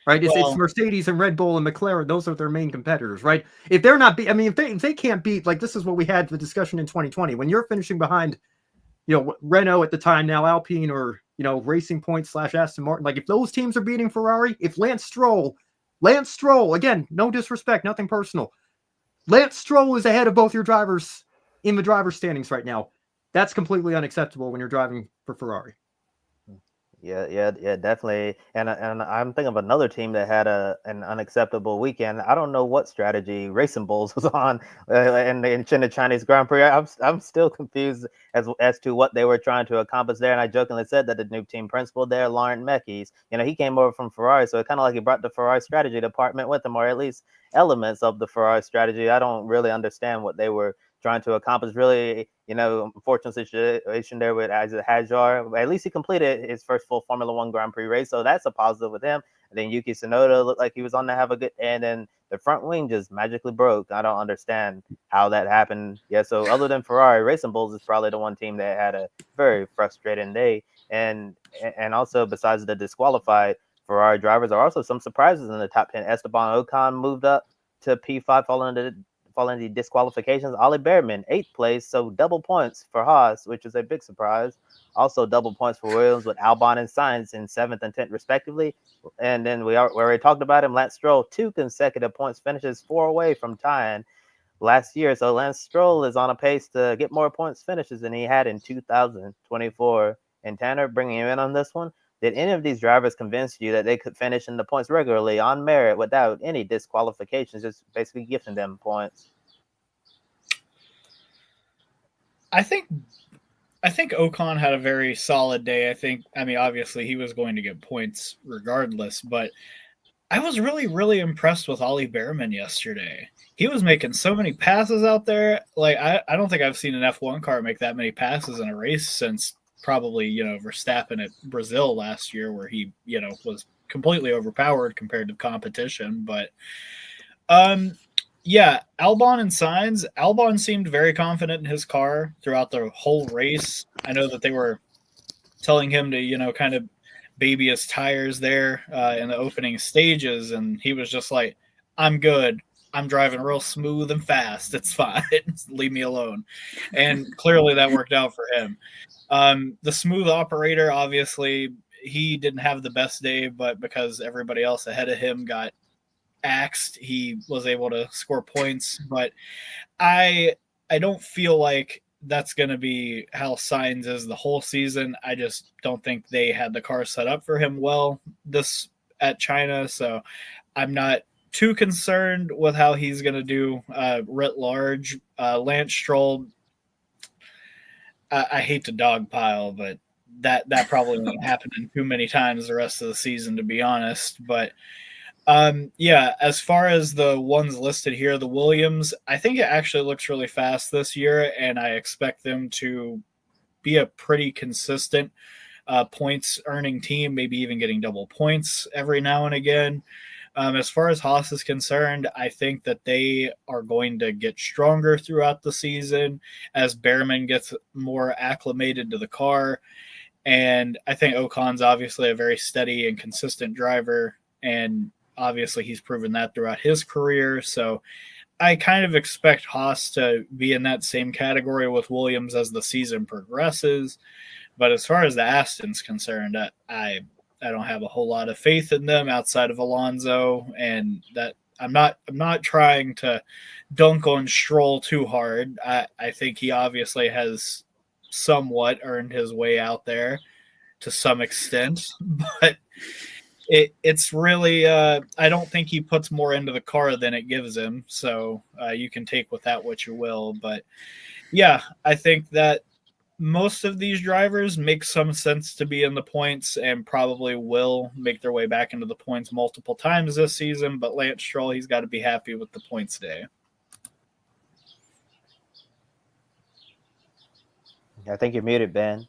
Right? It's Mercedes and Red Bull and McLaren. Those are their main competitors, right? If they're not, if they can't beat, like, this is what we had the discussion in 2020 when you're finishing behind, you know, Renault at the time, now Alpine, or, you know, Racing Point / Aston Martin. Like, if those teams are beating Ferrari, if Lance Stroll, again, no disrespect, nothing personal. Lance Stroll is ahead of both your drivers in the driver's standings right now. That's completely unacceptable when you're driving for Ferrari. Yeah, definitely. And I'm thinking of another team that had an unacceptable weekend. I don't know what strategy Racing Bulls was on in the Chinese Grand Prix. I'm still confused as to what they were trying to accomplish there. And I jokingly said that the new team principal there, Laurent Mekies, he came over from Ferrari, so it kind of like he brought the Ferrari strategy department with him, or at least elements of the Ferrari strategy. I don't really understand what they were trying to accomplish. Really, unfortunate situation there with Isaac Hadjar. At least he completed his first full Formula One Grand Prix race, so that's a positive with him. And then Yuki Tsunoda looked like he was on to have a good, and then the front wing just magically broke. I don't understand how that happened. Yeah, so other than Ferrari, Racing Bulls is probably the one team that had a very frustrating day. And also, besides the disqualified Ferrari drivers, are also some surprises in the top 10. Esteban Ocon moved up to P5 following the disqualifications. Ollie Bearman, 8th place, so double points for Haas, which is a big surprise. Also double points for Williams with Albon and Sainz in 7th and 10th respectively. And then we already talked about him, Lance Stroll, 2 consecutive points finishes, 4 away from tying last year. So Lance Stroll is on a pace to get more points finishes than he had in 2024. And Tanner, bringing you in on this one, did any of these drivers convince you that they could finish in the points regularly on merit without any disqualifications, just basically gifting them points? I think Ocon had a very solid day. I mean, obviously he was going to get points regardless, but I was really, really impressed with Ollie Behrman yesterday. He was making so many passes out there. Like, I don't think I've seen an F1 car make that many passes in a race since probably, Verstappen at Brazil last year, where he, was completely overpowered compared to competition. But, yeah, Albon and Sainz. Albon seemed very confident in his car throughout the whole race. I know that they were telling him to, kind of baby his tires there in the opening stages, and he was just like, I'm good. I'm driving real smooth and fast. It's fine. Leave me alone. And clearly that worked out for him. The smooth operator, obviously, he didn't have the best day, but because everybody else ahead of him got axed, he was able to score points. But I don't feel like that's going to be how Sainz is the whole season. I just don't think they had the car set up for him well this at China, so I'm not too concerned with how he's going to do writ large. Lance Stroll, I hate to dogpile, but that probably won't happen too many times the rest of the season, to be honest. But yeah, as far as the ones listed here, the Williams, I think it actually looks really fast this year, and I expect them to be a pretty consistent points earning team, maybe even getting double points every now and again. As far as Haas is concerned, I think that they are going to get stronger throughout the season as Behrman gets more acclimated to the car. And I think Ocon's obviously a very steady and consistent driver, and obviously he's proven that throughout his career. So I kind of expect Haas to be in that same category with Williams as the season progresses. But as far as the Aston's concerned, I don't have a whole lot of faith in them outside of Alonso, and that I'm not trying to dunk on Stroll too hard. I think he obviously has somewhat earned his way out there to some extent, but it's really I don't think he puts more into the car than it gives him. So you can take with that what you will. But yeah, I think that most of these drivers make some sense to be in the points and probably will make their way back into the points multiple times this season. But Lance Stroll, he's got to be happy with the points today. I think you're muted, Ben.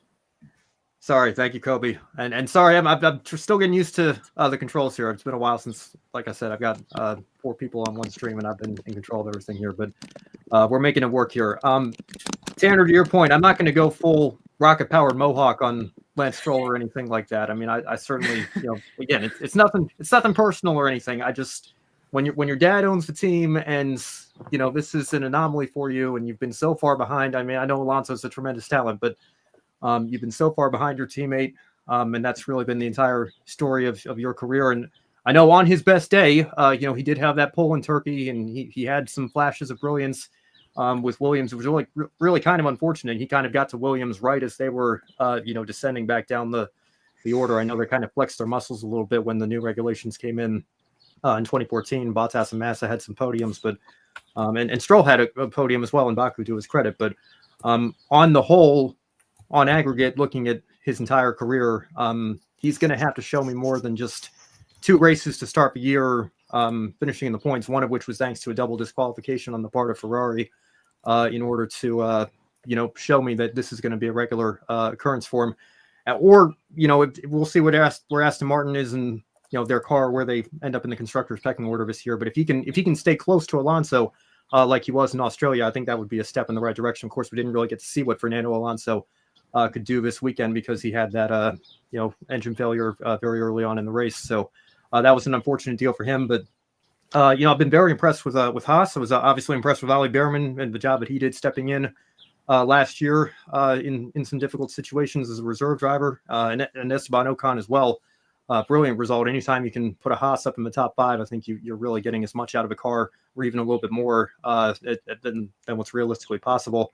Sorry, thank you, Kobe, and sorry, I'm still getting used to the controls here. It's been a while since, like I said, I've got 4 people on one stream, and I've been in control of everything here. But we're making it work here. Tanner, to your point, I'm not going to go full rocket-powered Mohawk on Lance Stroll or anything like that. I mean, I certainly, again, it's nothing personal or anything. I just when your dad owns the team, and this is an anomaly for you, and you've been so far behind. I mean, I know Alonso's a tremendous talent, but you've been so far behind your teammate, and that's really been the entire story of your career. And I know on his best day, he did have that pole in Turkey, and he had some flashes of brilliance with Williams. It was really kind of unfortunate. He kind of got to Williams right as they were, descending back down the order. I know they kind of flexed their muscles a little bit when the new regulations came in 2014. Bottas and Massa had some podiums, but and Stroll had a podium as well in Baku, to his credit. But on the whole, on aggregate, looking at his entire career, he's going to have to show me more than just 2 races to start the year, finishing in the points, one of which was thanks to a double disqualification on the part of Ferrari, in order to, show me that this is going to be a regular occurrence for him. Or, we'll see where Aston Martin is in, their car, where they end up in the constructors pecking order this year. But if he can stay close to Alonso, like he was in Australia, I think that would be a step in the right direction. Of course, we didn't really get to see what Fernando Alonso could do this weekend because he had that, engine failure very early on in the race. So that was an unfortunate deal for him. But, I've been very impressed with Haas. I was obviously impressed with Ollie Behrman and the job that he did stepping in last year in some difficult situations as a reserve driver, and Esteban Ocon as well. brilliant result. Anytime you can put a Haas up in the top 5, I think you're really getting as much out of a car, or even a little bit more than what's realistically possible.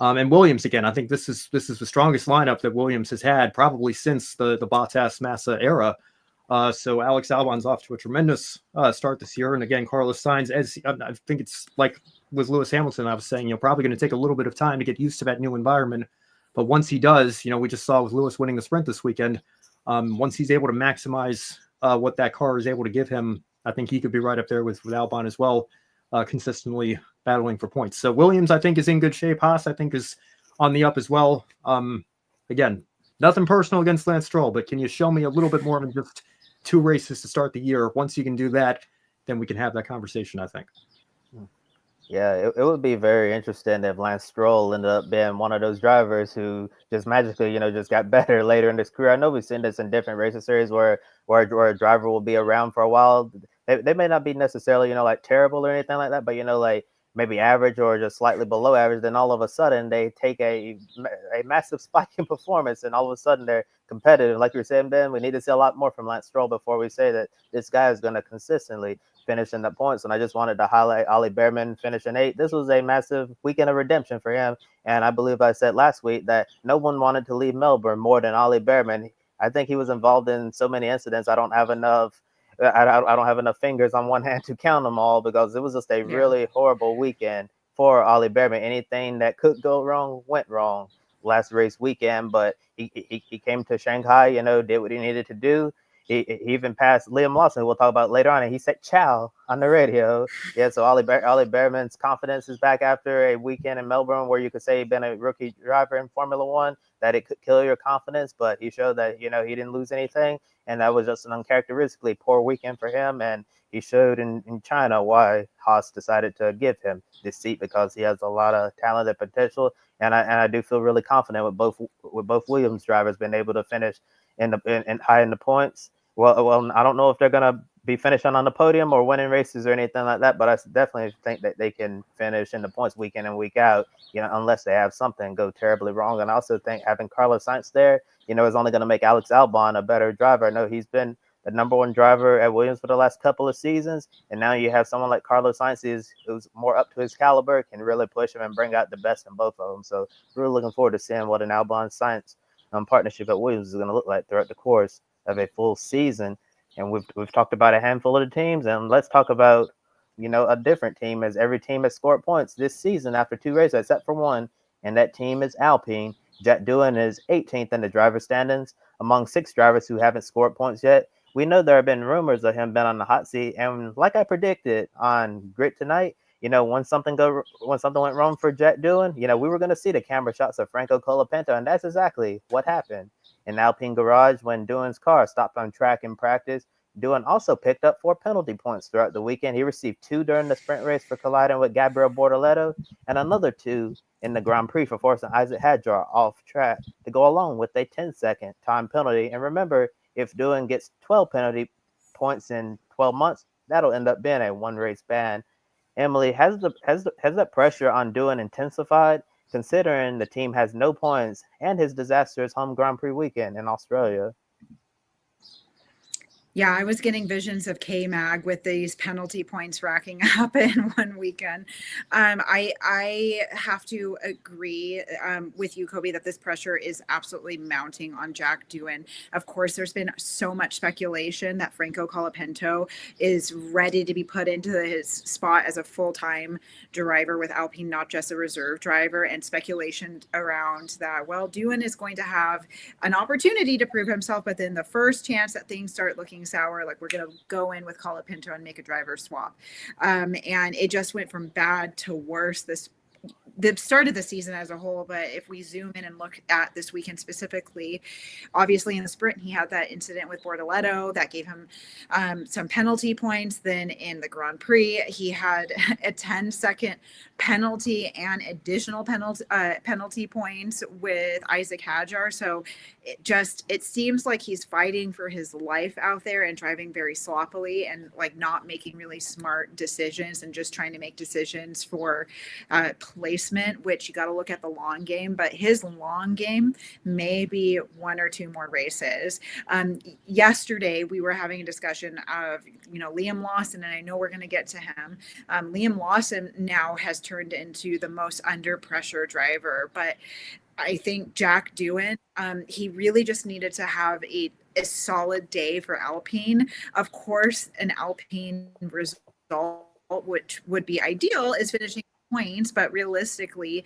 And Williams, again, I think this is the strongest lineup that Williams has had probably since the Bottas-Massa era. So Alex Albon's off to a tremendous start this year. And again, Carlos Sainz, I think it's like with Lewis Hamilton, I was saying, probably going to take a little bit of time to get used to that new environment. But once he does, we just saw with Lewis winning the sprint this weekend, once he's able to maximize what that car is able to give him, I think he could be right up there with Albon as well, consistently battling for points. So Williams, I think, is in good shape. Haas, I think, is on the up as well. Again, nothing personal against Lance Stroll, but can you show me a little bit more than just 2 races to start the year? Once you can do that, then we can have that conversation, I think. Yeah, it would be very interesting if Lance Stroll ended up being one of those drivers who just magically, just got better later in his career. I know we've seen this in different racing series where a driver will be around for a while. They may not be necessarily, like terrible or anything like that, but, like maybe average or just slightly below average. Then all of a sudden they take a massive spike in performance, and all of a sudden they're competitive. Like you were saying, Ben, we need to see a lot more from Lance Stroll before we say that this guy is going to consistently finish in the points. And I just wanted to highlight Ollie Behrman finishing 8th. This was a massive weekend of redemption for him. And I believe I said last week that no one wanted to leave Melbourne more than Ollie Behrman. I think he was involved in so many incidents. I don't have enough fingers on one hand to count them all, because it was just a really horrible weekend for Ollie Behrman. Anything that could go wrong went wrong last race weekend, but he came to Shanghai, did what he needed to do. He even passed Liam Lawson, who we'll talk about later on, and he said ciao on the radio. Yeah, so Ollie Behrman's confidence is back after a weekend in Melbourne where you could say he'd been a rookie driver in Formula One, that it could kill your confidence, but he showed that, he didn't lose anything, and that was just an uncharacteristically poor weekend for him, and he showed in China why Haas decided to give him this seat, because he has a lot of talent and potential, and I do feel really confident with both Williams drivers being able to finish in high in the points. Well, I don't know if they're going to be finishing on the podium or winning races or anything like that, but I definitely think that they can finish in the points week in and week out, unless they have something go terribly wrong. And I also think having Carlos Sainz there, is only going to make Alex Albon a better driver. I know he's been the number 1 driver at Williams for the last couple of seasons, and now you have someone like Carlos Sainz who's more up to his caliber, can really push him and bring out the best in both of them. So really looking forward to seeing what an Albon-Sainz partnership at Williams is going to look like throughout the course of a full season. And we've talked about a handful of the teams, and let's talk about a different team, as every team has scored points this season after 2 races except for one, and that team is Alpine. Jack Doohan is 18th in the driver standings among 6 drivers who haven't scored points yet. We know there have been rumors of him being on the hot seat, and like I predicted on Grit tonight, when something went wrong for Jack Doohan, we were going to see the camera shots of Franco Colapinto, and that's exactly what happened. In Alpine garage, when Doohan's car stopped on track in practice, Doohan also picked up 4 penalty points throughout the weekend. He received 2 during the sprint race for colliding with Gabriel Bortoleto, and another 2 in the Grand Prix for forcing Isaac Hadjar off track to go along with a 10-second time penalty. And remember, if Doohan gets 12 penalty points in 12 months, that'll end up being a 1-race ban. Emily, has that pressure on Doohan intensified, considering the team has no points and his disastrous home Grand Prix weekend in Australia? Yeah, I was getting visions of K-Mag with these penalty points racking up in one weekend. I have to agree with you, Kobe, that this pressure is absolutely mounting on Jack Doohan. Of course, there's been so much speculation that Franco Colapinto is ready to be put into his spot as a full-time driver with Alpine, not just a reserve driver, and speculation around that, well, Doohan is going to have an opportunity to prove himself, but then the first chance that things start looking sour, like, we're going to go in with Colapinto and make a driver swap. And it just went from bad to worse the start of the season as a whole. But if we zoom in and look at this weekend specifically, obviously in the sprint, he had that incident with Bortoleto that gave him some penalty points. Then in the Grand Prix, he had a 10-second penalty and additional penalty points with Isaac Hadjar. So it seems like he's fighting for his life out there and driving very sloppily and like not making really smart decisions and just trying to make decisions for placement adjustment, which you got to look at the long game, but his long game may be 1 or 2 more races. Yesterday, we were having a discussion of, Liam Lawson, and I know we're going to get to him. Liam Lawson now has turned into the most under pressure driver, but I think Jack Doohan, he really just needed to have a solid day for Alpine. Of course, an Alpine result, which would be ideal, is finishing points, but realistically,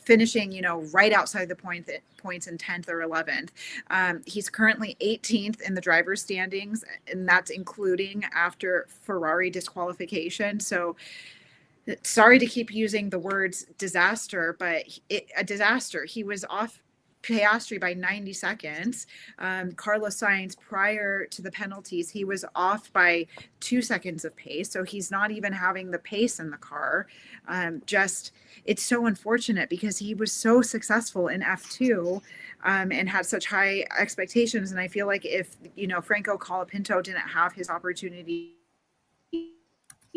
finishing, right outside the points in 10th or 11th. He's currently 18th in the driver's standings, and that's including after Ferrari disqualification. So sorry to keep using the words disaster, but a disaster. He was off Piastri by 90 seconds. Carlos Sainz, prior to the penalties, he was off by 2 seconds of pace. So he's not even having the pace in the car. It's so unfortunate because he was so successful in F2 and had such high expectations. And I feel like if, Franco Colapinto didn't have his opportunity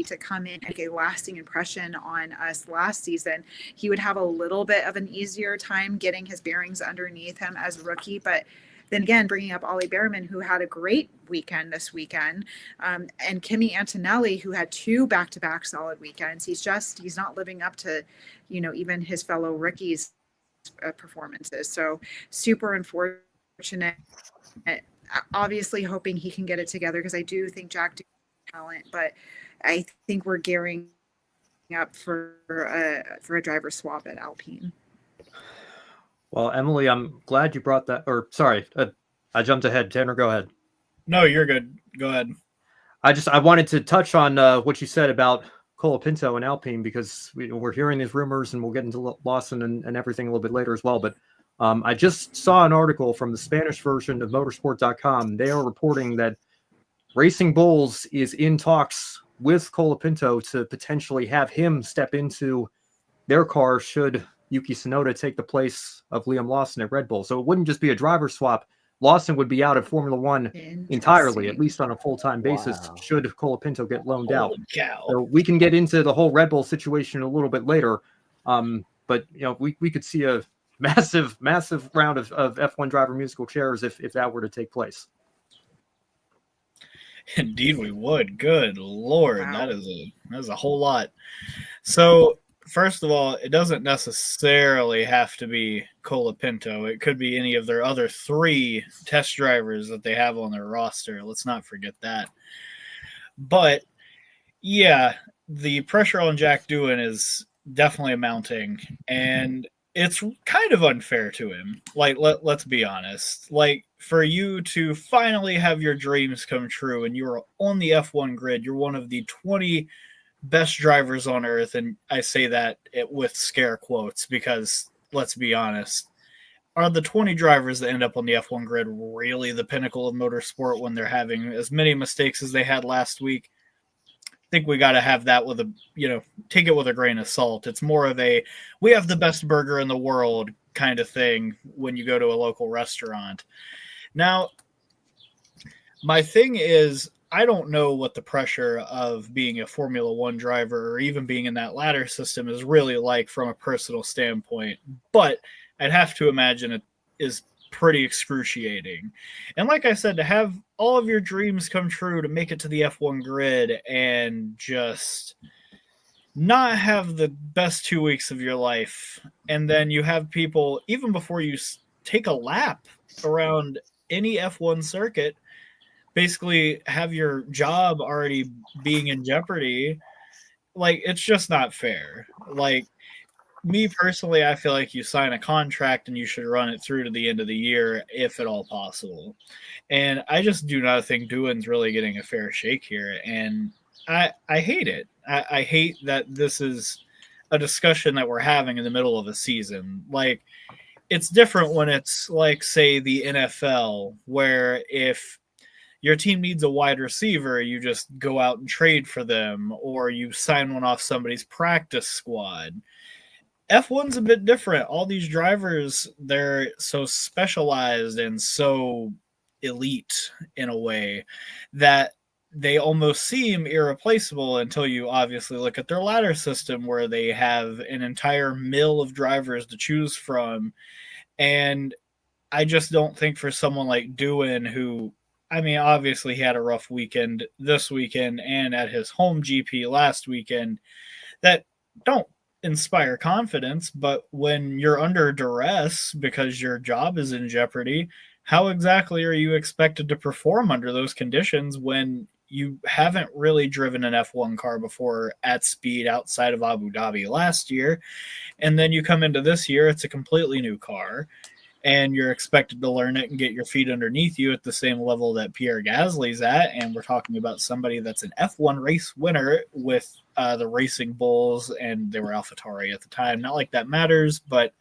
to come in and make a lasting impression on us last season, he would have a little bit of an easier time getting his bearings underneath him as a rookie. But then again, bringing up Ollie Behrman, who had a great weekend this weekend, and Kimi Antonelli, who had 2 back-to-back solid weekends. He's not living up to, even his fellow rookies' performances. So super unfortunate. Obviously hoping he can get it together, because I do think Jack Doohan has talent, but I think we're gearing up for a driver swap at Alpine. Well, Emily, I'm glad you brought that. Or sorry, I jumped ahead. Tanner, go ahead. No, you're good. Go ahead. I wanted to touch on what you said about Colapinto and Alpine, because we're hearing these rumors, and we'll get into Lawson and everything a little bit later as well. But I just saw an article from the Spanish version of motorsport.com. They are reporting that Racing Bulls is in talks with Colapinto to potentially have him step into their car should Yuki Tsunoda take the place of Liam Lawson at Red Bull. So it wouldn't just be a driver swap. Lawson would be out of Formula One entirely, at least on a full-time basis, should Colapinto get loaned out. So we can get into the whole Red Bull situation a little bit later. But we could see a massive round of F1 driver musical chairs if that were to take place. Indeed, we would. Good Lord, wow. That is a whole lot. So, first of all, it doesn't necessarily have to be Colapinto. It could be any of their other 3 test drivers that they have on their roster. Let's not forget that. But, yeah, the pressure on Jack Doohan is definitely mounting, and it's kind of unfair to him. Like, let's be honest. Like, for you to finally have your dreams come true and you're on the F1 grid, you're one of the 20 best drivers on earth. And I say that with scare quotes because, let's be honest, are the 20 drivers that end up on the F1 grid really the pinnacle of motorsport when they're having as many mistakes as they had last week? I think we got to have that with take it with a grain of salt. It's more of a, we have the best burger in the world kind of thing when you go to a local restaurant. Now, my thing is, I don't know what the pressure of being a Formula One driver or even being in that ladder system is really like from a personal standpoint, but I'd have to imagine it is pretty excruciating. And like I said, to have all of your dreams come true, to make it to the F1 grid and just not have the best 2 weeks of your life, and then you have people, even before you take a lap around any F1 circuit, basically have your job already being in jeopardy. Like, it's just not fair. Like, me personally, I feel like you sign a contract and you should run it through to the end of the year, if at all possible. And I just do not think Doohan's really getting a fair shake here. And I hate it. I hate that this is a discussion that we're having in the middle of a season. Like, it's different when it's like, say, the NFL, where if your team needs a wide receiver, you just go out and trade for them, or you sign one off somebody's practice squad. F1's a bit different. All these drivers, they're so specialized and so elite in a way that they almost seem irreplaceable until you obviously look at their ladder system where they have an entire mill of drivers to choose from. And I just don't think for someone like Doohan, who, I mean, obviously he had a rough weekend this weekend and at his home GP last weekend, that don't inspire confidence. But when you're under duress because your job is in jeopardy, how exactly are you expected to perform under those conditions when you haven't really driven an F1 car before at speed outside of Abu Dhabi last year? And then you come into this year, it's a completely new car, and you're expected to learn it and get your feet underneath you at the same level that Pierre Gasly's at. And we're talking about somebody that's an F1 race winner with the Racing Bulls, and they were AlphaTauri at the time. Not like that matters, but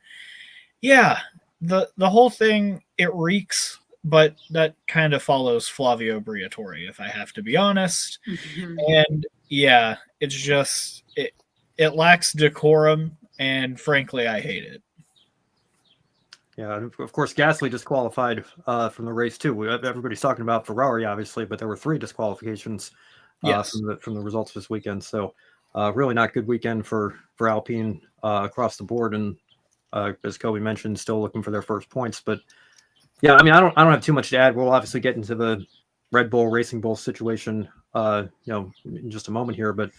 yeah, the whole thing, it reeks, but that kind of follows Flavio Briatore, if I have to be honest. And yeah, it's just, it lacks decorum, and frankly, I hate it. Yeah, and of course, Gasly disqualified from the race too. Everybody's talking about Ferrari, obviously, but there were 3 disqualifications from the results this weekend. So, really not good weekend for Alpine across the board. And as Kobe mentioned, still looking for their first points. But yeah, I mean, I don't have too much to add. We'll obviously get into the Red Bull Racing Bull situation, in just a moment here. But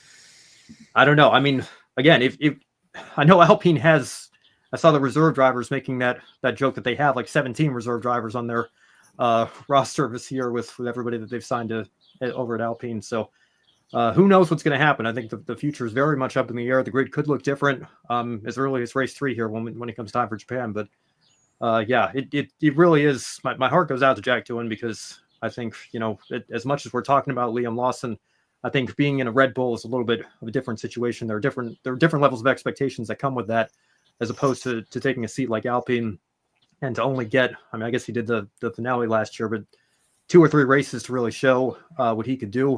I don't know. I mean, again, if I know Alpine has. I saw the reserve drivers making that joke that they have like 17 reserve drivers on their roster this year with everybody that they've signed over at Alpine. So who knows what's going to happen? I think the future is very much up in the air. The grid could look different as early as race 3 here when it comes time for Japan. But it really is. My heart goes out to Jack Doohan because I think, as much as we're talking about Liam Lawson, I think being in a Red Bull is a little bit of a different situation. There are different levels of expectations that come with that, as opposed to taking a seat like Alpine and to only get, I mean, I guess he did the finale last year, but 2 or 3 races to really show what he could do.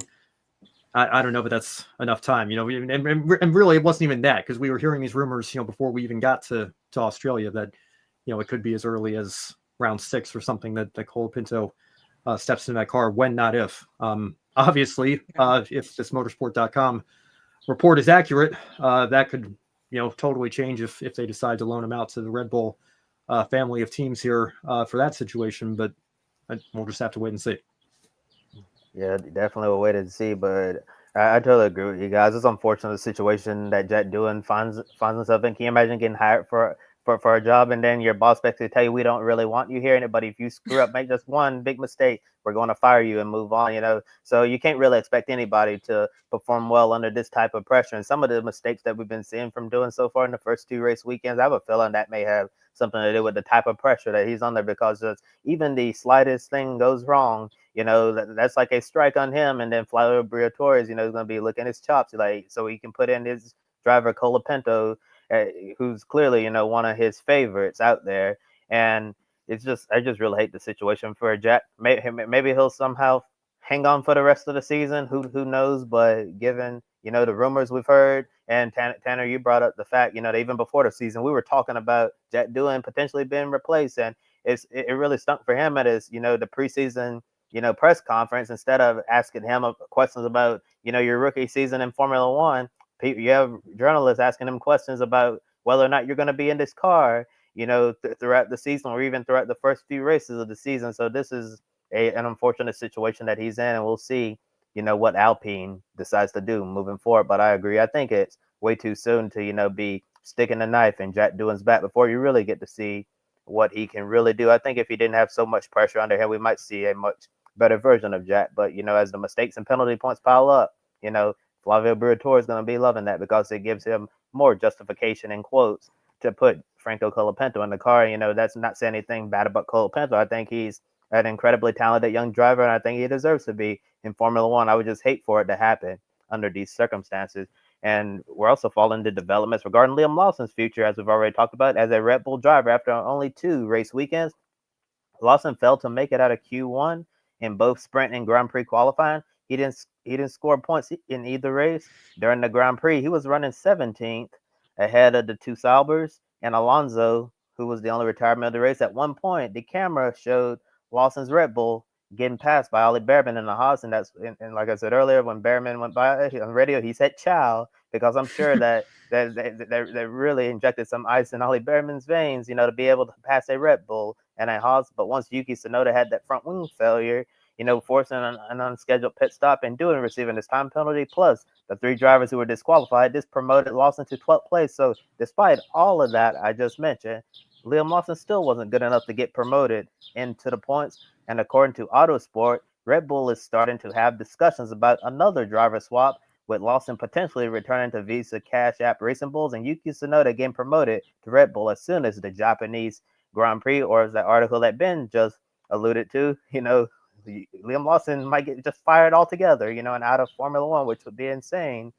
I don't know, but that's enough time, and really it wasn't even that, because we were hearing these rumors, before we even got to Australia that, it could be as early as round 6 or something that Colapinto steps in that car, when, not if. Obviously, if this motorsport.com report is accurate, that could, totally change if they decide to loan him out to the Red Bull family of teams here for that situation. But we'll just have to wait and see. Yeah, definitely we'll wait and see. But I totally agree with you guys. It's unfortunate the situation that Jack Doohan finds himself in. Can you imagine getting hired for a job and then your boss basically tell you, we don't really want you here, but if you screw up, make just one big mistake, we're going to fire you and move on, So you can't really expect anybody to perform well under this type of pressure. And some of the mistakes that we've been seeing from Doohan so far in the first 2 race weekends, I have a feeling that may have something to do with the type of pressure that he's under, because just even the slightest thing goes wrong, that's like a strike on him. And then Flavio Briatore is, going to be licking his chops, so he can put in his driver Colapinto, who's clearly, one of his favorites out there. And I just really hate the situation for Jack. Maybe he'll somehow hang on for the rest of the season. Who knows? But given, the rumors we've heard, and Tanner, you brought up the fact, that even before the season, we were talking about Jack Doohan potentially being replaced. And it really stunk for him at his, the preseason, press conference. Instead of asking him questions about, your rookie season in Formula One, you have journalists asking him questions about whether or not you're going to be in this car, throughout the season, or even throughout the first few races of the season. So this is an unfortunate situation that he's in, and we'll see, what Alpine decides to do moving forward. But I agree. I think it's way too soon to, be sticking a knife in Jack Doohan's back before you really get to see what he can really do. I think if he didn't have so much pressure under him, we might see a much better version of Jack. But, as the mistakes and penalty points pile up, Flavio Briatore is going to be loving that, because it gives him more justification, in quotes, to put Franco Colapinto in the car. That's not saying anything bad about Colapinto. I think he's an incredibly talented young driver, and I think he deserves to be in Formula One. I would just hate for it to happen under these circumstances. And we're also following the developments regarding Liam Lawson's future, as we've already talked about, as a Red Bull driver. After only 2 race weekends, Lawson failed to make it out of Q1 in both sprint and Grand Prix qualifying. He didn't score points in either race. During the Grand Prix, he was running 17th ahead of the 2 Saubers and Alonso, who was the only retirement of the race. At one point, the camera showed Lawson's Red Bull getting passed by Ollie Behrman in the Haas, and and like I said earlier, when Behrman went by on radio, he said "ciao," because I'm sure that they really injected some ice in Ollie Behrman's veins, to be able to pass a Red Bull and a Haas. But once Yuki Tsunoda had that front wing failure, forcing an unscheduled pit stop and receiving this time penalty, plus the 3 drivers who were disqualified, this promoted Lawson to 12th place. So despite all of that I just mentioned, Liam Lawson still wasn't good enough to get promoted into the points. And according to Autosport, Red Bull is starting to have discussions about another driver swap, with Lawson potentially returning to Visa Cash App Racing Bulls and Yuki Tsunoda getting promoted to Red Bull as soon as the Japanese Grand Prix, or as that article that Ben just alluded to, Liam Lawson might get just fired altogether, and out of Formula One, which would be insane.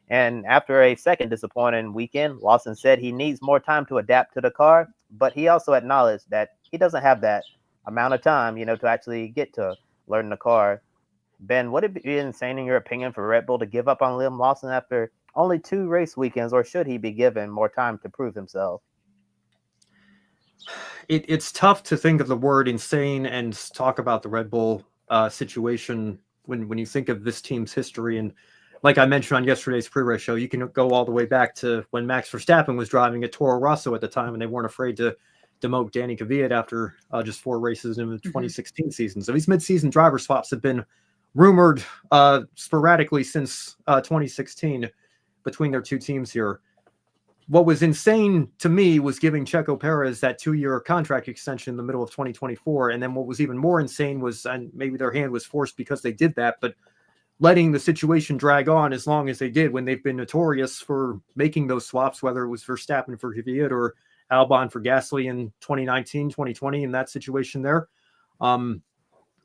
And after a second disappointing weekend, Lawson said he needs more time to adapt to the car, but he also acknowledged that he doesn't have that amount of time, to actually get to learn the car. Ben, would it be insane in your opinion for Red Bull to give up on Liam Lawson after only 2 race weekends, or should he be given more time to prove himself? It's tough to think of the word insane and talk about the Red Bull situation when you think of this team's history. And like I mentioned on yesterday's pre-race show, you can go all the way back to when Max Verstappen was driving at Toro Rosso at the time, and they weren't afraid to demote Danny Kvyat after just 4 races in the 2016 season. So these mid-season driver swaps have been rumored sporadically since 2016 between their 2 teams here. What was insane to me was giving Checo Perez that 2-year contract extension in the middle of 2024. And then what was even more insane was, and maybe their hand was forced because they did that, but letting the situation drag on as long as they did when they've been notorious for making those swaps, whether it was Verstappen for Kvyat or Albon for Gasly in 2019, 2020, in that situation there.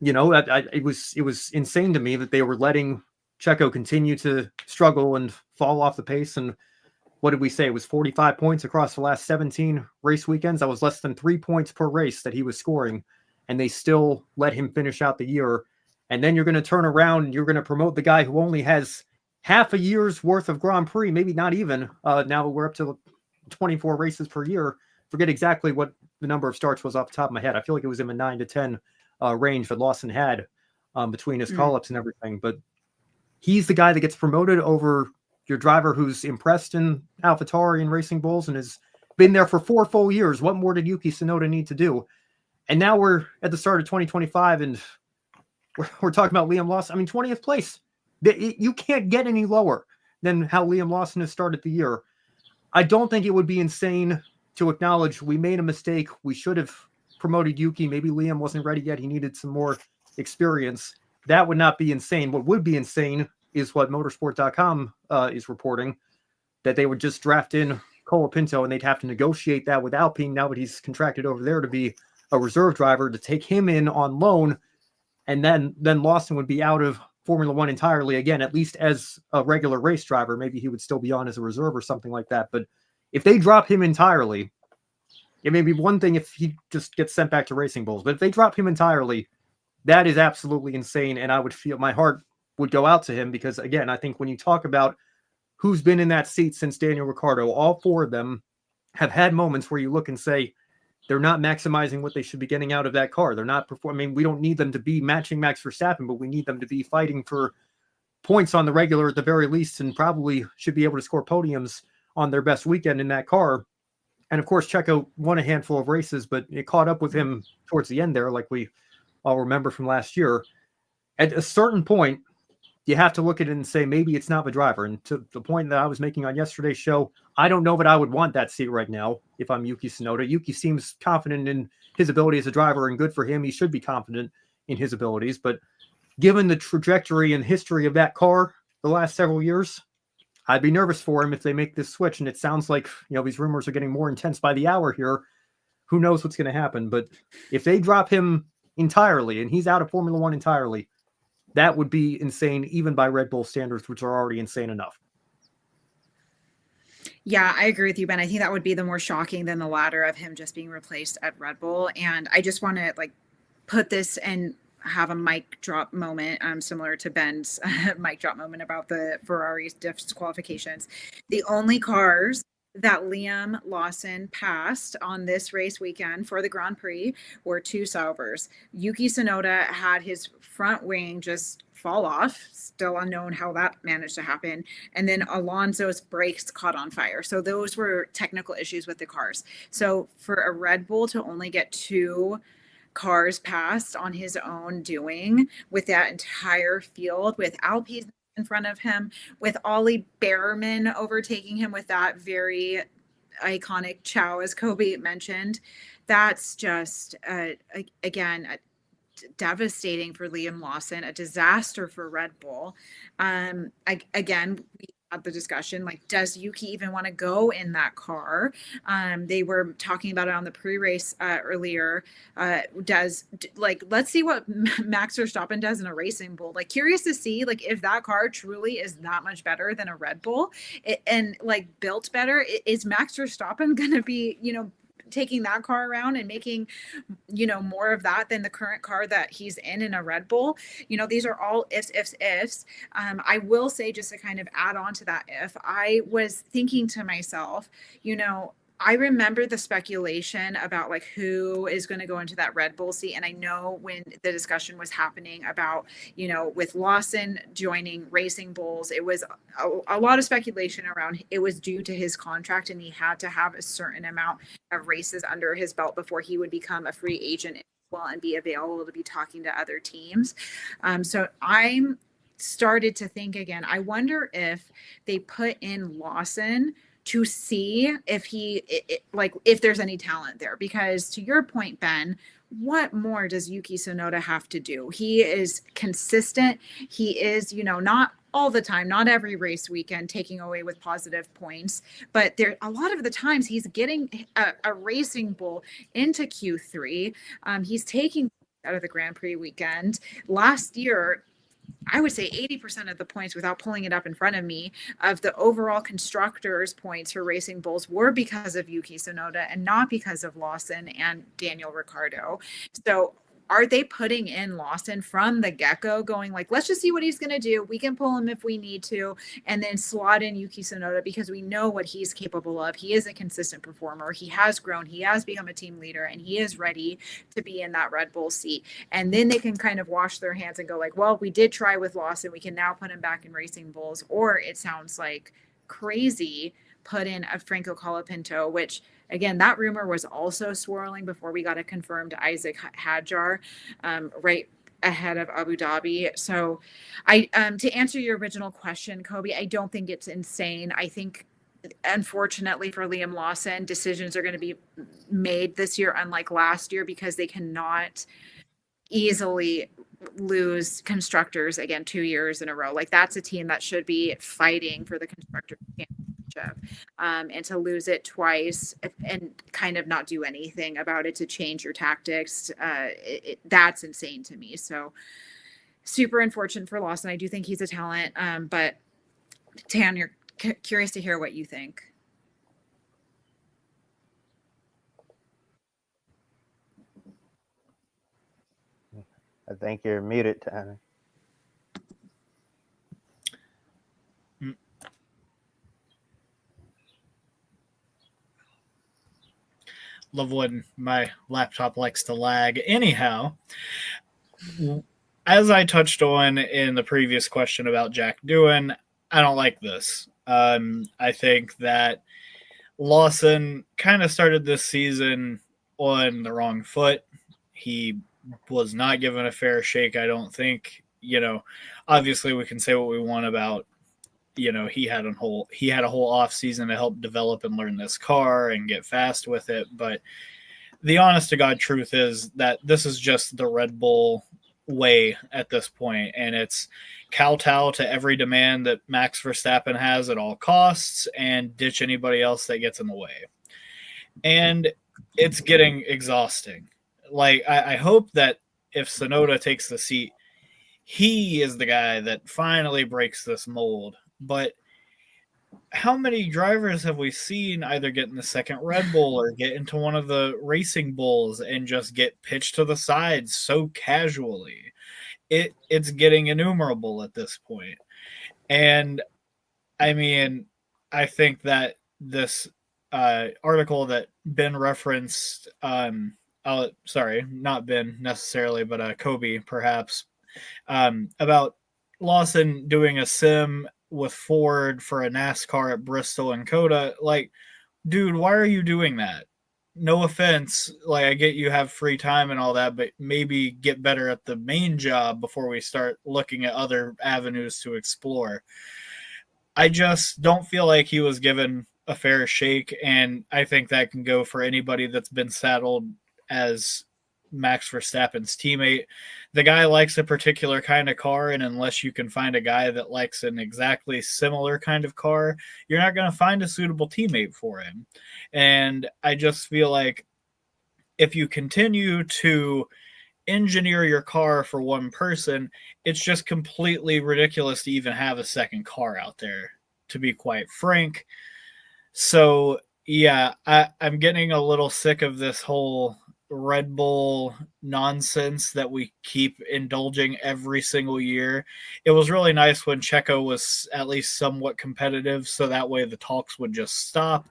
It was insane to me that they were letting Checo continue to struggle and fall off the pace. And what did we say? It was 45 points across the last 17 race weekends. That was less than 3 points per race that he was scoring, and they still let him finish out the year. And then you're going to turn around and you're going to promote the guy who only has half a year's worth of Grand Prix, maybe not even. Now we're up to 24 races per year. Forget exactly what the number of starts was off the top of my head. I feel like it was in the 9 to 10 range that Lawson had between his call-ups and everything. But he's the guy that gets promoted over your driver who's impressed in AlphaTauri and Racing Bulls and has been there for 4 full years. What more did Yuki Tsunoda need to do? And now we're at the start of 2025, and we're talking about Liam Lawson. I mean, 20th place. You can't get any lower than how Liam Lawson has started the year. I don't think it would be insane to acknowledge we made a mistake. We should have promoted Yuki. Maybe Liam wasn't ready yet. He needed some more experience. That would not be insane. What would be insane is what motorsport.com is reporting, that they would just draft in Colapinto and they'd have to negotiate that with Alpine now that he's contracted over there to be a reserve driver, to take him in on loan. And then Lawson would be out of Formula One entirely again, at least as a regular race driver. Maybe he would still be on as a reserve or something like that. But if they drop him entirely, it may be one thing if he just gets sent back to Racing Bulls. But if they drop him entirely, that is absolutely insane. And I would feel my heart would go out to him, because again, I think when you talk about who's been in that seat since Daniel Ricciardo, all 4 of them have had moments where you look and say, they're not maximizing what they should be getting out of that car. They're not performing. We don't need them to be matching Max Verstappen, but we need them to be fighting for points on the regular at the very least, and probably should be able to score podiums on their best weekend in that car. And of course, Checo won a handful of races, but it caught up with him towards the end there, like we all remember from last year. At a certain point, you have to look at it and say, maybe it's not the driver. And to the point that I was making on yesterday's show, I don't know that I would want that seat right now if I'm Yuki Tsunoda. Yuki seems confident in his ability as a driver, and good for him. He should be confident in his abilities. But given the trajectory and history of that car the last several years, I'd be nervous for him if they make this switch. And it sounds like, these rumors are getting more intense by the hour here. Who knows what's going to happen? But if they drop him entirely and he's out of Formula One entirely, that would be insane, even by Red Bull standards, which are already insane enough. Yeah, I agree with you, Ben. I think that would be the more shocking than the latter of him just being replaced at Red Bull. And I just want to put this and have a mic drop moment, similar to Ben's mic drop moment about the Ferrari's disqualifications. The only cars that Liam Lawson passed on this race weekend for the Grand Prix were two Saubers. Yuki Tsunoda had his front wing just fall off, still unknown how that managed to happen. And then Alonso's brakes caught on fire. So those were technical issues with the cars. So for a Red Bull to only get two cars passed on his own doing with that entire field, with Alpine in front of him, with Ollie Behrman overtaking him with that very iconic chow, as Kobe mentioned. That's just, again, devastating for Liam Lawson, a disaster for Red Bull. Again, we had the discussion, like, does Yuki even want to go in that car? They were talking about it on the pre-race earlier. Let's see what Max Verstappen does in a racing bull. Like, curious to see, like, if that car truly is that much better than a Red Bull and like built better. Is Max Verstappen going to be, taking that car around and making, more of that than the current car that he's in a Red Bull? These are all ifs. I will say, just to kind of add on to that, if I was thinking to myself, I remember the speculation about like who is going to go into that Red Bull seat. And I know when the discussion was happening about, with Lawson joining Racing Bulls, it was a lot of speculation around it was due to his contract and he had to have a certain amount of races under his belt before he would become a free agent well and be available to be talking to other teams. So I'm started to think again, I wonder if they put in Lawson to see if if there's any talent there, because to your point, Ben, what more does Yuki Tsunoda have to do? He is consistent. He is, not all the time, not every race weekend taking away with positive points, but there a lot of the times he's getting a Racing Bull into Q3. He's taking out of the Grand Prix weekend. Last year, I would say 80% of the points, without pulling it up in front of me, of the overall constructors' points for Racing Bulls were because of Yuki Tsunoda and not because of Lawson and Daniel Ricciardo. So are they putting in Lawson from the get-go, going like, let's just see what he's going to do. We can pull him if we need to, and then slot in Yuki Tsunoda because we know what he's capable of. He is a consistent performer. He has grown. He has become a team leader, and he is ready to be in that Red Bull seat. And then they can kind of wash their hands and go like, well, we did try with Lawson. We can now put him back in Racing Bulls. Or it sounds like crazy, put in a Franco Colapinto, which – again, that rumor was also swirling before we got a confirmed Isaac Hadjar right ahead of Abu Dhabi. So to answer your original question, Kobe, I don't think it's insane. I think, unfortunately for Liam Lawson, decisions are going to be made this year, unlike last year, because they cannot easily lose constructors again 2 years in a row. Like, that's a team that should be fighting for the constructors championship. And to lose it twice and kind of not do anything about it to change your tactics, that's insane to me. So super unfortunate for Lawson. I do think he's a talent, but Tan, you're curious to hear what you think. I think you're muted, Tanner. Love when my laptop likes to lag. Anyhow, as I touched on in the previous question about Jack Doohan, I don't like this. I think that Lawson kind of started this season on the wrong foot. He was not given a fair shake, I don't think. Obviously we can say what we want about, he had a whole off season to help develop and learn this car and get fast with it. But the honest to God truth is that this is just the Red Bull way at this point, and it's kowtow to every demand that Max Verstappen has at all costs and ditch anybody else that gets in the way. And it's getting exhausting. Like, I hope that if Tsunoda takes the seat, he is the guy that finally breaks this mold. But how many drivers have we seen either get in the second Red Bull or get into one of the Racing Bulls and just get pitched to the sides so casually? It's getting innumerable at this point. And I mean, I think that this article that Ben referenced. Sorry, not Ben necessarily, but Kobe perhaps, about Lawson doing a sim with Ford for a NASCAR at Bristol and Coda. Like, dude, why are you doing that? No offense, like I get you have free time and all that, but maybe get better at the main job before we start looking at other avenues to explore. I just don't feel like he was given a fair shake, and I think that can go for anybody that's been saddled as Max Verstappen's teammate. The guy likes a particular kind of car, and unless you can find a guy that likes an exactly similar kind of car, you're not going to find a suitable teammate for him. And I just feel like if you continue to engineer your car for one person, it's just completely ridiculous to even have a second car out there, to be quite frank. So yeah, I'm getting a little sick of this whole Red Bull nonsense that we keep indulging every single year. It was really nice when Checo was at least somewhat competitive, so that way the talks would just stop.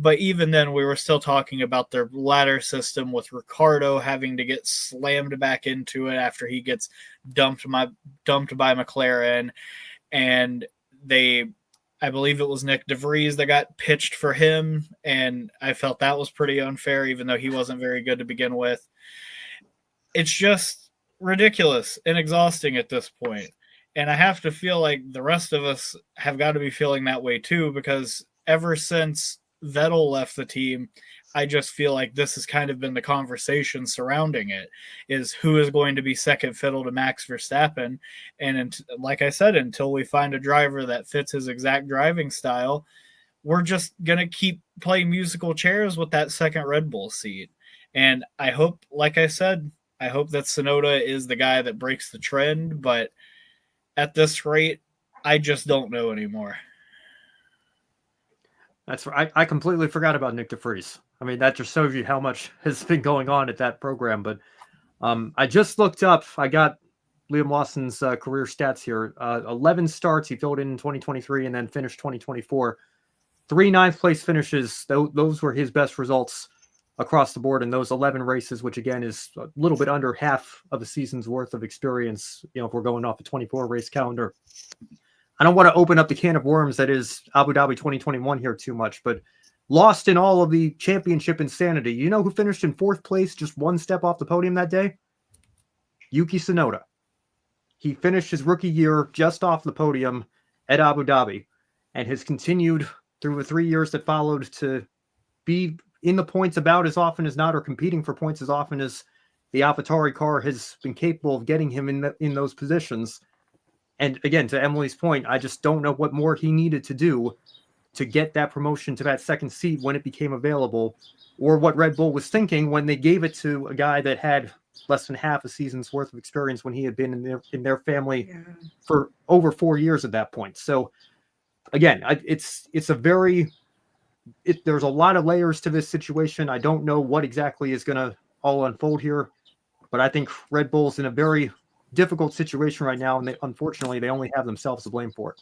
But even then, we were still talking about their ladder system with Ricciardo having to get slammed back into it after he gets dumped by McLaren. And I believe it was Nick DeVries that got pitched for him, and I felt that was pretty unfair, even though he wasn't very good to begin with. It's just ridiculous and exhausting at this point. And I have to feel like the rest of us have got to be feeling that way too, because ever since Vettel left the team, I just feel like this has kind of been the conversation surrounding it, is who is going to be second fiddle to Max Verstappen. And like I said, until we find a driver that fits his exact driving style, we're just going to keep playing musical chairs with that second Red Bull seat. And I hope, like I said, I hope that Tsunoda is the guy that breaks the trend, but at this rate, I just don't know anymore. That's right. I completely forgot about Nick DeVries. I mean, that just shows you how much has been going on at that program. But I just looked up. I got Liam Lawson's career stats here. 11 starts. He filled in 2023 and then finished 2024. 3 ninth-place finishes. Those were his best results across the board in those 11 races, which, again, is a little bit under half of a season's worth of experience, if we're going off a 24-race calendar. I don't want to open up the can of worms that is Abu Dhabi 2021 here too much, but lost in all of the championship insanity. You know who finished in 4th place, just 1 step off the podium that day? Yuki Tsunoda. He finished his rookie year just off the podium at Abu Dhabi and has continued through the 3 years that followed to be in the points about as often as not, or competing for points as often as the AlphaTauri car has been capable of getting him in those positions. And again, to Emily's point, I just don't know what more he needed to do to get that promotion to that second seat when it became available, or what Red Bull was thinking when they gave it to a guy that had less than half a season's worth of experience when he had been in their family for over 4 years at that point. So again, there's a lot of layers to this situation. I don't know what exactly is going to all unfold here, but I think Red Bull's in a very difficult situation right now, and unfortunately they only have themselves to blame for it.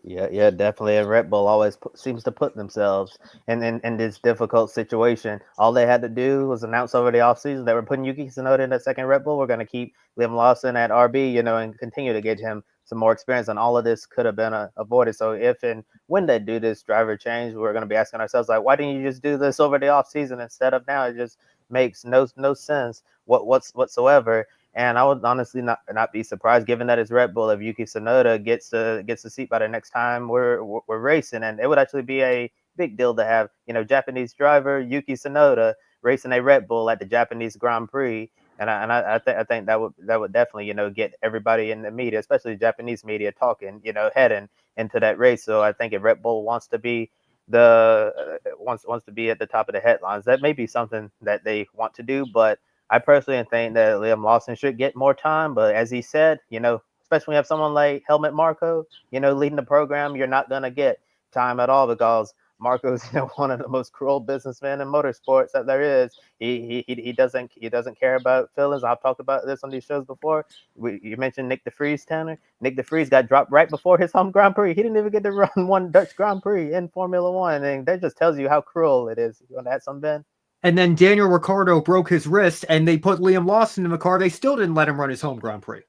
Yeah, definitely. And Red Bull always seems to put themselves in this difficult situation. All they had to do was announce over the offseason that we're putting Yuki Tsunoda in that second Red Bull. We're going to keep Liam Lawson at RB, and continue to get him some more experience. And all of this could have been avoided. So if and when they do this driver change, we're going to be asking ourselves, like, why didn't you just do this over the offseason instead of now? It just makes no sense whatsoever. And I would honestly not be surprised, given that it's Red Bull, if Yuki Tsunoda gets the seat by the next time we're racing. And it would actually be a big deal to have, Japanese driver Yuki Tsunoda racing a Red Bull at the Japanese Grand Prix. And I think that would definitely, get everybody in the media, especially Japanese media, talking, heading into that race. So I think if Red Bull wants to be wants to be at the top of the headlines, that may be something that they want to do. But I personally think that Liam Lawson should get more time. But as he said, especially when you have someone like Helmut Marko, leading the program, you're not going to get time at all, because Marco's one of the most cruel businessmen in motorsports that there is. He doesn't care about feelings. I've talked about this on these shows before. You mentioned Nick DeVries, Tanner. Nick DeVries got dropped right before his home Grand Prix. He didn't even get to run one Dutch Grand Prix in Formula One, and that just tells you how cruel it is. You want to add something, Ben? And then Daniel Ricciardo broke his wrist, and they put Liam Lawson in the car. They still didn't let him run his home Grand Prix.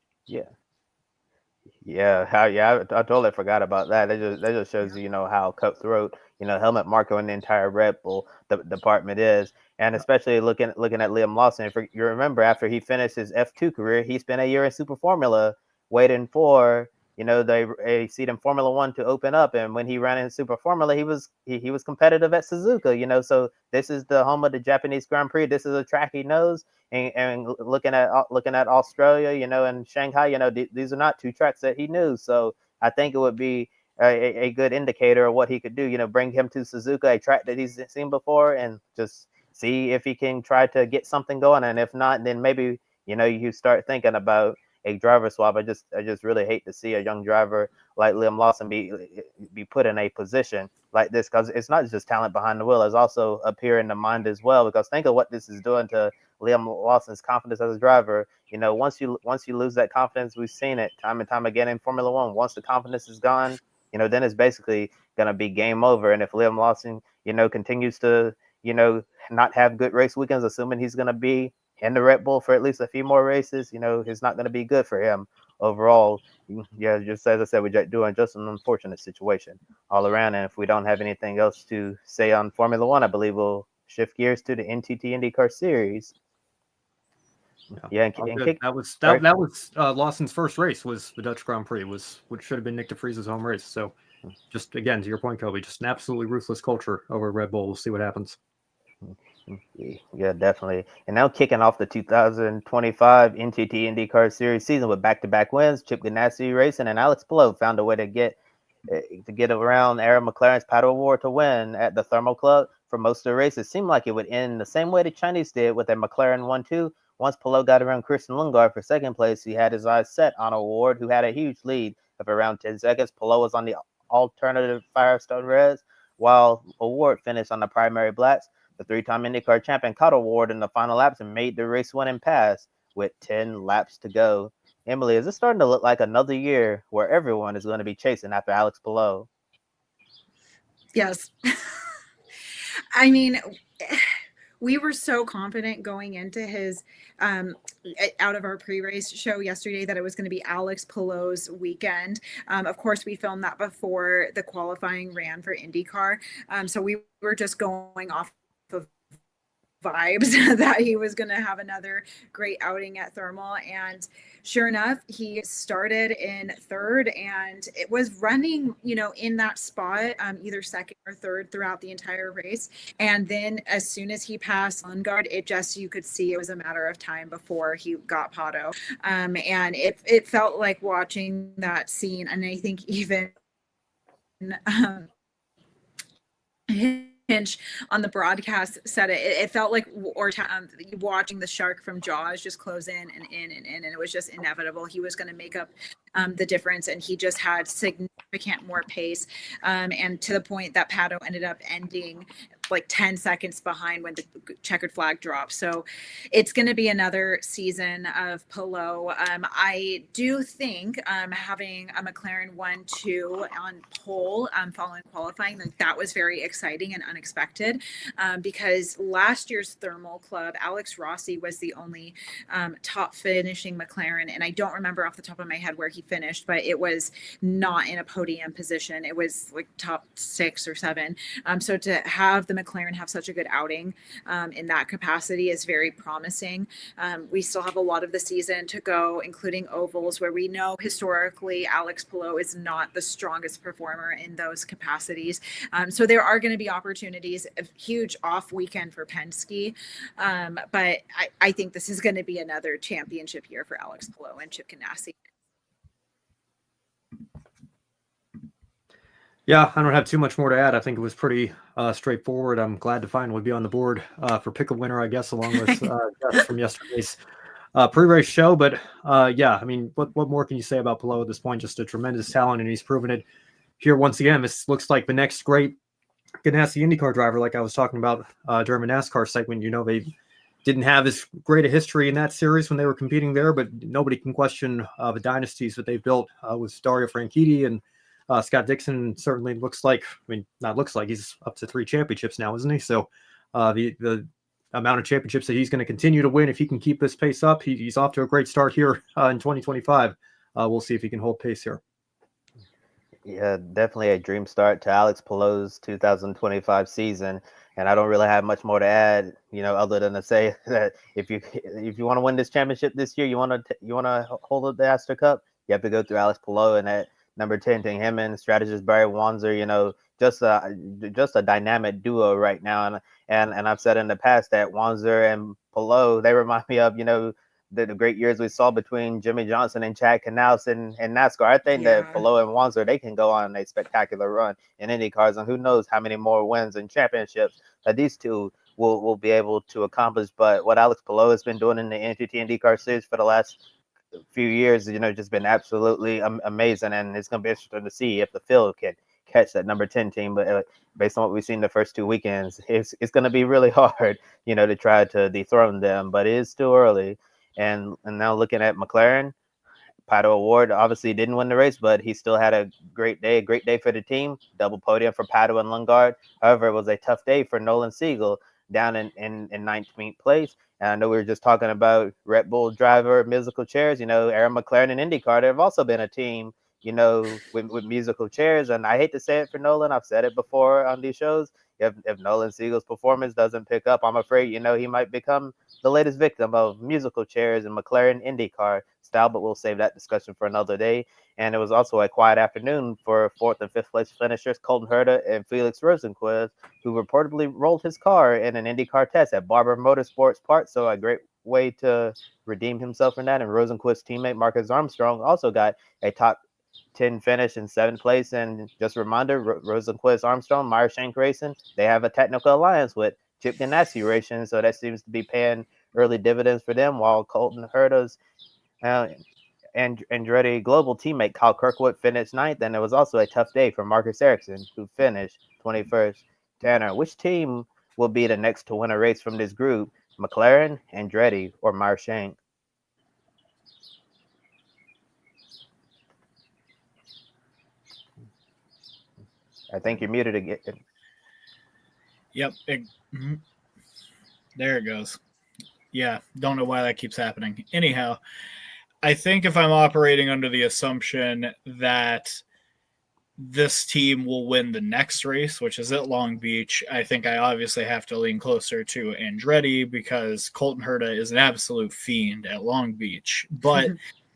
I totally forgot about that. That just shows you how cutthroat Helmut Marko and the entire Red Bull department is, and especially looking at Liam Lawson. If you remember, after he finished his F2 career, he spent a year in Super Formula waiting for a seat in Formula One to open up, and when he ran in Super Formula, he was competitive at Suzuka. So this is the home of the Japanese Grand Prix. This is a track he knows. And looking at Australia, and Shanghai, these are not two tracks that he knew. So I think it would be a good indicator of what he could do. Bring him to Suzuka, a track that he's seen before, and just see if he can try to get something going. And if not, then maybe you start thinking about a driver swap. I just really hate to see a young driver like Liam Lawson be put in a position like this, because it's not just talent behind the wheel; it's also up here in the mind as well. Because think of what this is doing to Liam Lawson's confidence as a driver. Once you lose that confidence, we've seen it time and time again in Formula One. Once the confidence is gone, then it's basically going to be game over. And if Liam Lawson, continues to, not have good race weekends, assuming he's going to be in the Red Bull for at least a few more races, it's not going to be good for him overall. Yeah, just as I said, we're doing just an unfortunate situation all around. And if we don't have anything else to say on Formula One, I believe we'll shift gears to the NTT IndyCar Series. That was Lawson's first race, was the Dutch Grand Prix, which should have been Nick DeVries' home race. So just again, to your point, Kobe, just an absolutely ruthless culture over at Red Bull. We'll see what happens. Yeah, definitely. And now kicking off the 2025 NTT IndyCar Series season with back-to-back wins, Chip Ganassi Racing and Alex Palou found a way to get around Aaron McLaren's Paddle Award to win at the Thermal Club. For most of the race, it seemed like it would end the same way the Chinese did, with a McLaren 1-2. Once Palou got around Christian Lundgaard for second place, he had his eyes set on Award, who had a huge lead of around 10 seconds. Palou was on the alternative Firestone Reds, while Award finished on the primary blacks. The three-time IndyCar champion caught Award in the final laps and made the race-winning pass with 10 laps to go. Emily, is this starting to look like another year where everyone is going to be chasing after Alex Palou? Yes. I mean, we were so confident going into his out of our pre-race show yesterday that it was going to be Alex Palou's weekend. Of course, we filmed that before the qualifying ran for IndyCar. So we were just going off of vibes that he was going to have another great outing at Thermal, and sure enough, he started in third and it was running in that spot, either second or third throughout the entire race. And then as soon as he passed Lundgaard, you could see it was a matter of time before he got Pato. And it felt like watching that scene, and I think even Hinch on the broadcast said it felt like watching the shark from Jaws just close in, and it was just inevitable. He was going to make up the difference, and he just had significant more pace, and to the point that Pato ended up ending like 10 seconds behind when the checkered flag dropped. So it's going to be another season of Palou. I do think having a McLaren 1-2 on pole following qualifying, that was very exciting and unexpected, because last year's Thermal Club, Alex Rossi was the only top finishing McLaren, and I don't remember off the top of my head where he finished, but it was not in a podium position. It was like top 6 or 7. So to have the McLaren have such a good outing in that capacity is very promising. We still have a lot of the season to go, including ovals, where we know historically Alex Palou is not the strongest performer in those capacities. So there are going to be opportunities, a huge off weekend for Penske. But I think this is going to be another championship year for Alex Palou and Chip Ganassi. Yeah, I don't have too much more to add. I think it was pretty straightforward. I'm glad to finally be on the board for pick a winner, I guess, along with Jeff from yesterday's pre-race show. But yeah, I mean, what more can you say about Palou at this point? Just a tremendous talent, and he's proven it here once again. This looks like the next great Ganassi IndyCar driver, like I was talking about during the NASCAR segment. They didn't have as great a history in that series when they were competing there, but nobody can question the dynasties that they've built with Dario Franchitti and Scott Dixon. Certainly looks like, not looks like, he's up to 3 championships now, isn't he? So the amount of championships that he's going to continue to win, if he can keep this pace up, he's off to a great start here in 2025. We'll see if he can hold pace here. Yeah, definitely a dream start to Alex Palou's 2025 season. And I don't really have much more to add, other than to say that if you want to win this championship this year, you want to hold the Astor Cup, you have to go through Alex Palou and that number 10 thing. Him and strategist Barry Wanzer, just a dynamic duo right now. And I've said in the past that Wanzer and Palou, they remind me of the great years we saw between Jimmy Johnson and Chad Knaus in NASCAR. I think that Palou and Wanzer, they can go on a spectacular run in IndyCars, and who knows how many more wins and championships that these two will be able to accomplish. But what Alex Palou has been doing in the NTT IndyCar Series for the last few years, just been absolutely amazing, and it's going to be interesting to see if the field can catch that number 10 team. But based on what we've seen the first 2 weekends, it's going to be really hard, to try to dethrone them, but it is still early. And now looking at McLaren, Pato O'Ward obviously didn't win the race, but he still had a great day for the team. Double podium for Pato and Lundgaard. However, it was a tough day for Nolan Siegel down in 19th place. And I know we were just talking about Red Bull driver musical chairs. Aaron McLaren and IndyCar, they've also been a team, with musical chairs. And I hate to say it for Nolan. I've said it before on these shows. If Nolan Siegel's performance doesn't pick up, I'm afraid, he might become the latest victim of musical chairs and McLaren IndyCar style, but we'll save that discussion for another day. And it was also a quiet afternoon for 4th and 5th place finishers, Colton Herta and Felix Rosenquist, who reportedly rolled his car in an IndyCar test at Barber Motorsports Park. So a great way to redeem himself from that. And Rosenquist's teammate Marcus Armstrong also got a top 10 finish in 7th place. And just a reminder, Rosenquist, Armstrong, Meyer Shank Racing, they have a technical alliance with Chip Ganassi Racing, so that seems to be paying early dividends for them, while Colton Herta's Andretti Global teammate Kyle Kirkwood finished 9th, and it was also a tough day for Marcus Ericsson, who finished 21st. Tanner, which team will be the next to win a race from this group, McLaren, Andretti, or Meyer Shank? I think you're muted again. Yep. There it goes. Yeah, don't know why that keeps happening. Anyhow, I think if I'm operating under the assumption that this team will win the next race, which is at Long Beach, I think I obviously have to lean closer to Andretti because Colton Herta is an absolute fiend at Long Beach. But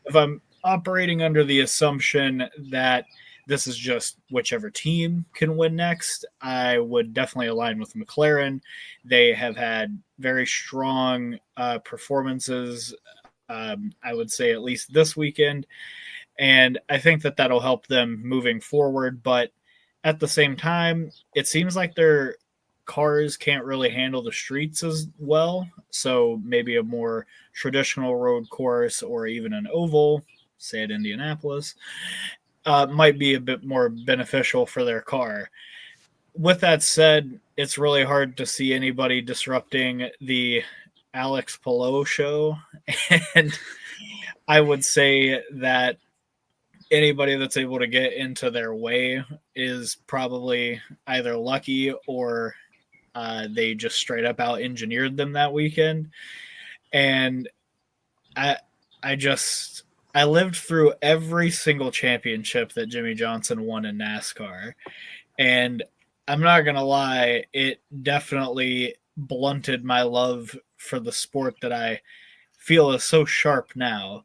if I'm operating under the assumption that this is just whichever team can win next, I would definitely align with McLaren. They have had very strong performances, I would say at least this weekend. And I think that that'll help them moving forward. But at the same time, it seems like their cars can't really handle the streets as well. So maybe a more traditional road course or even an oval, say at Indianapolis, might be a bit more beneficial for their car. With that said, it's really hard to see anybody disrupting the Alex Palou show. And I would say that anybody that's able to get into their way is probably either lucky or they just straight up out engineered them that weekend. And I lived through every single championship that Jimmy Johnson won in NASCAR. And I'm not going to lie, it definitely blunted my love for the sport that I feel is so sharp now.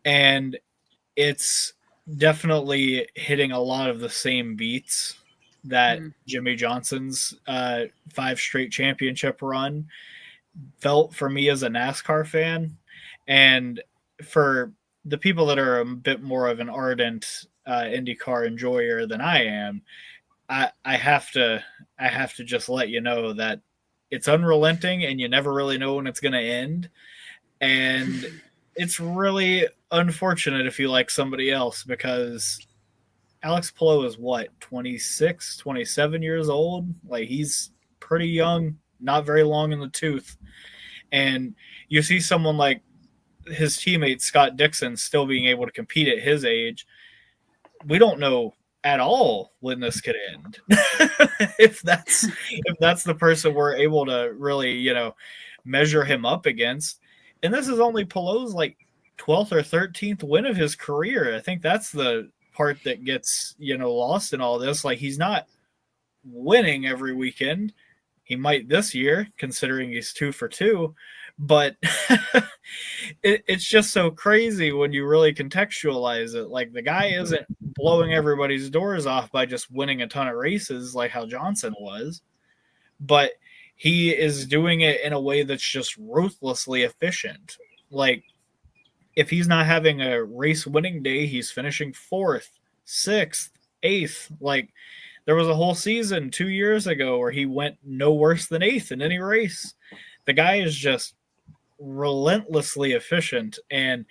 And it's definitely hitting a lot of the same beats that Jimmy Johnson's 5 straight championship run felt for me as a NASCAR fan. And for the people that are a bit more of an ardent IndyCar enjoyer than I am, I have to just let you know that it's unrelenting and you never really know when it's going to end. And it's really unfortunate if you like somebody else, because Alex Palou is what, 26, 27 years old? Like, he's pretty young, not very long in the tooth. And you see someone like his teammate Scott Dixon still being able to compete at his age. We don't know at all when this could end. if that's the person we're able to really, measure him up against. And this is only Palou's like 12th or 13th win of his career. I think that's the part that gets, lost in all this. Like, he's not winning every weekend. He might this year, considering he's 2 for 2. But it's just so crazy when you really contextualize it. Like, the guy isn't blowing everybody's doors off by just winning a ton of races like how Johnson was, but he is doing it in a way that's just ruthlessly efficient. Like, if he's not having a race winning day, he's finishing 4th, 6th, 8th. Like, there was a whole season 2 years ago where he went no worse than 8th in any race. The guy is just relentlessly efficient. And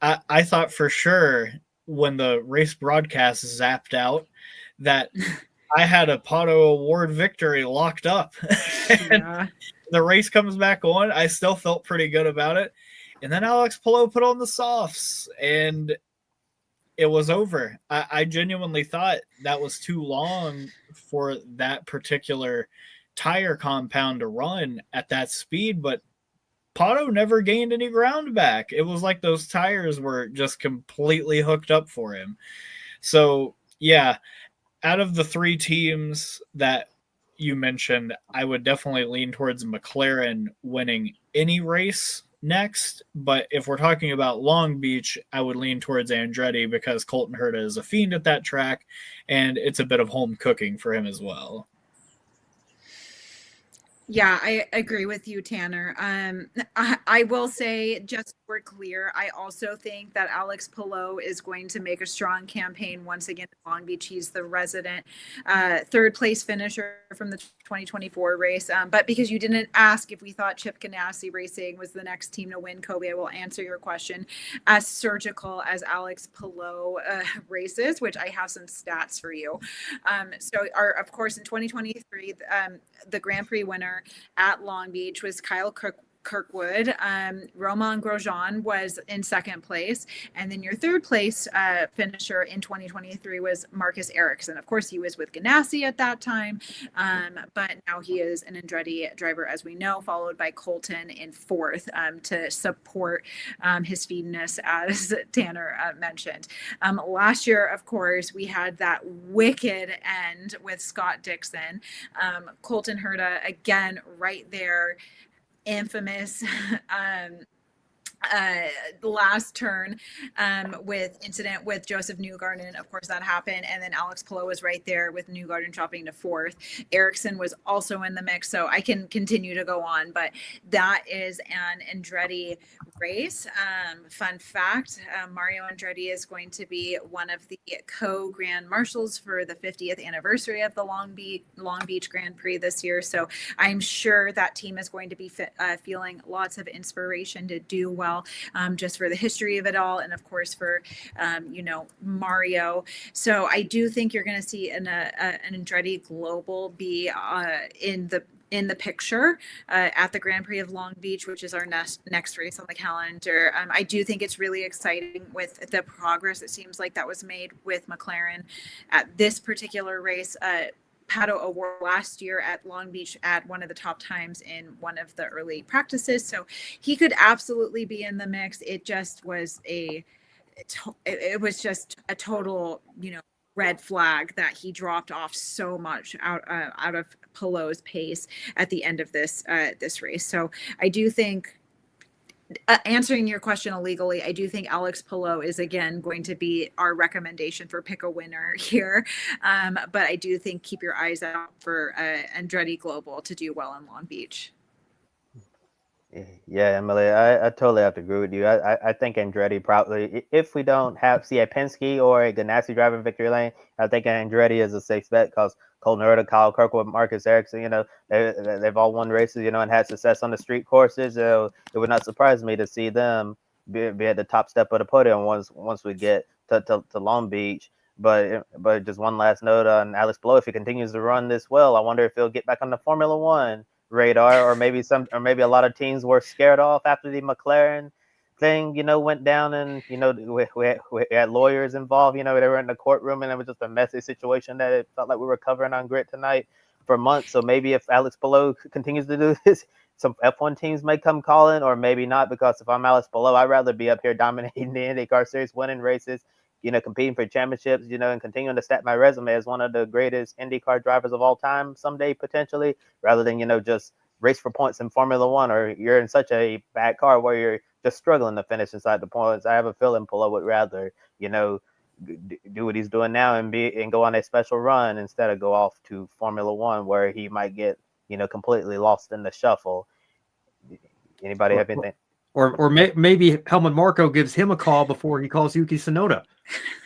I thought for sure when the race broadcast zapped out that I had a Pato Award victory locked up. And the race comes back on. I still felt pretty good about it. And then Alex Palou put on the softs and it was over. I genuinely thought that was too long for that particular tire compound to run at that speed, but Pato never gained any ground back. It was like those tires were just completely hooked up for him. So, yeah, out of the 3 teams that you mentioned, I would definitely lean towards McLaren winning any race next. But if we're talking about Long Beach, I would lean towards Andretti because Colton Herta is a fiend at that track, and it's a bit of home cooking for him as well. Yeah, I agree with you, Tanner. I will say, just so we're clear, I also think that Alex Palou is going to make a strong campaign once again in Long Beach. He's the resident 3rd place finisher from the 2024 race. But because you didn't ask if we thought Chip Ganassi Racing was the next team to win, Kobe, I will answer your question. As surgical as Alex Palou races, which I have some stats for you. Of course, in 2023, the Grand Prix winner at Long Beach was Kyle Kirkwood. Romain Grosjean was in 2nd place. And then your 3rd place finisher in 2023 was Marcus Ericsson. Of course, he was with Ganassi at that time. But now he is an Andretti driver, as we know, followed by Colton in 4th to support his speediness, as Tanner mentioned. Last year, of course, we had that wicked end with Scott Dixon. Colton Herta, again, right there, infamous last turn with incident with Joseph Newgarden. Of course, that happened. And then Alex Palou was right there with Newgarden dropping to 4th. Ericsson was also in the mix. So I can continue to go on, but that is an Andretti race. Fun fact, Mario Andretti is going to be one of the co-grand marshals for the 50th anniversary of the Long Beach Grand Prix this year. So I'm sure that team is going to be feeling lots of inspiration to do well, just for the history of it all. And of course, for, Mario. So I do think you're going to see an Andretti Global be in the picture at the Grand Prix of Long Beach, which is our next race on the calendar. I do think it's really exciting with the progress it seems like that was made with McLaren at this particular race. Pato Award last year at Long Beach at one of the top times in one of the early practices. So he could absolutely be in the mix. It just was it was just a total, red flag that he dropped off so much out of Palou's pace at the end of this race. So I do think, answering your question illegally, I do think Alex Palou is again going to be our recommendation for pick a winner here. But I do think keep your eyes out for Andretti Global to do well in Long Beach. Yeah, Emily, I totally have to agree with you. I think Andretti probably, if we don't see a Penske or a Ganassi driving victory lane, I think Andretti is a safe bet because Colton Herta, Kyle Kirkwood, Marcus Ericsson, they've all won races, and had success on the street courses. It would not surprise me to see them be at the top step of the podium once we get to Long Beach. But just one last note on Alex Blow. If he continues to run this well, I wonder if he'll get back on the Formula One radar, or maybe a lot of teams were scared off after the McLaren thing, went down, and we had lawyers involved. They were in the courtroom, and it was just a messy situation that it felt like we were covering on Grit Tonight for months. So maybe if Alex Palou continues to do this, some F1 teams may come calling, or maybe not, because if I'm Alex Palou, I'd rather be up here dominating the IndyCar Series, winning races, competing for championships, and continuing to stack my resume as one of the greatest IndyCar drivers of all time someday, potentially, rather than, just race for points in Formula One, or you're in such a bad car where you're just struggling to finish inside the points. I have a feeling Palou would rather, do what he's doing now and go on a special run instead of go off to Formula One, where he might get, completely lost in the shuffle. Anybody have anything? Maybe Helmut Marko gives him a call before he calls Yuki Tsunoda.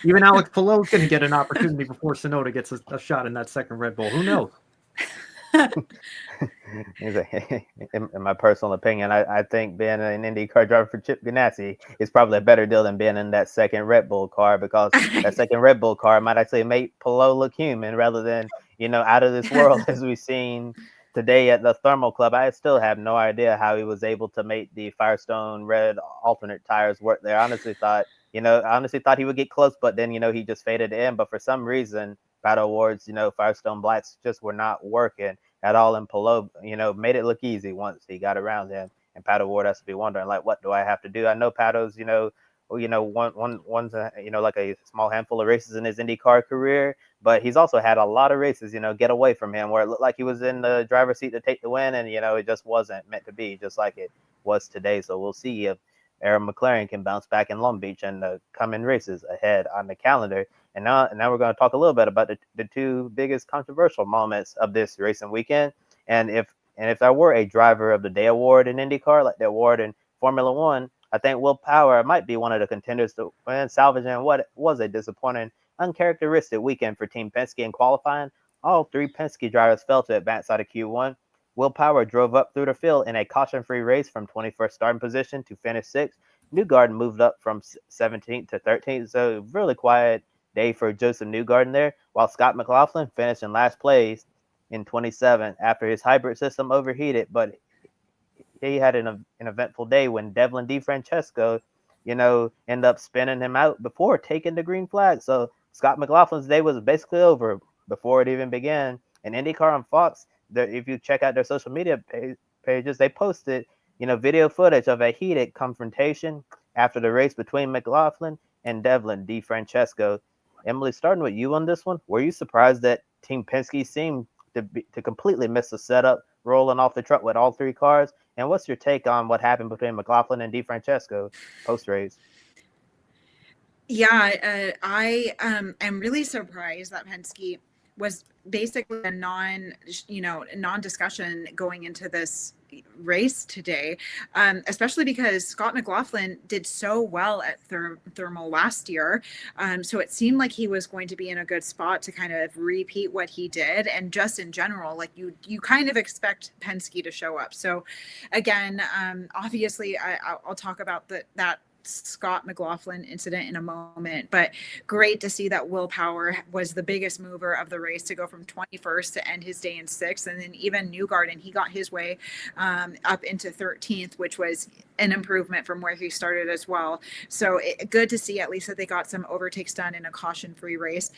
Even Alex Palou is going to get an opportunity before Tsunoda gets a shot in that second Red Bull. Who knows? In my personal opinion, I think being an IndyCar driver for Chip Ganassi is probably a better deal than being in that second Red Bull car, because that second Red Bull car might actually make Palou look human rather than, out of this world, as we've seen today at the Thermal Club. I still have no idea how he was able to make the Firestone red alternate tires work there. I honestly thought he would get close, but then, he just faded in. But for some reason, Battle Awards, Firestone blacks just were not working at all. And Palou, made it look easy once he got around him. And Pato Ward has to be wondering, like, what do I have to do? I know Pato's, one's like a small handful of races in his IndyCar career, but he's also had a lot of races, get away from him, where it looked like he was in the driver's seat to take the win, and it just wasn't meant to be, just like it was today. So we'll see if Aaron McLaren can bounce back in Long Beach and the coming races ahead on the calendar. And now we're going to talk a little bit about the two biggest controversial moments of this racing weekend. And if there were a Driver of the Day award in IndyCar, like the award in Formula One, I think Will Power might be one of the contenders to win, salvaging what was a disappointing, uncharacteristic weekend for Team Penske in qualifying. All three Penske drivers failed to advance out of Q1. Will Power drove up through the field in a caution-free race from 21st starting position to finish 6th. Newgarden moved up from 17th to 13th, so really quiet day for Joseph Newgarden there, while Scott McLaughlin finished in last place in 27th after his hybrid system overheated, but he had an eventful day when Devlin DeFrancesco, ended up spinning him out before taking the green flag. So Scott McLaughlin's day was basically over before it even began. And IndyCar on Fox, if you check out their social media pages, they posted, video footage of a heated confrontation after the race between McLaughlin and Devlin DeFrancesco. Emily, starting with you on this one, were you surprised that Team Penske seemed to completely miss the setup, rolling off the truck with all three cars? And what's your take on what happened between McLaughlin and DeFrancesco post-race? Yeah, I am really surprised that Penske was basically a non-discussion going into this race today, especially because Scott McLaughlin did so well at Thermal last year. So it seemed like he was going to be in a good spot to kind of repeat what he did. And just in general, like you kind of expect Penske to show up. So again, obviously I'll talk about that Scott McLaughlin incident in a moment, but great to see that Will Power was the biggest mover of the race to go from 21st to end his day in 6th. And then even Newgarden, he got his way up into 13th, which was an improvement from where he started as well. So good to see at least that they got some overtakes done in a caution-free race,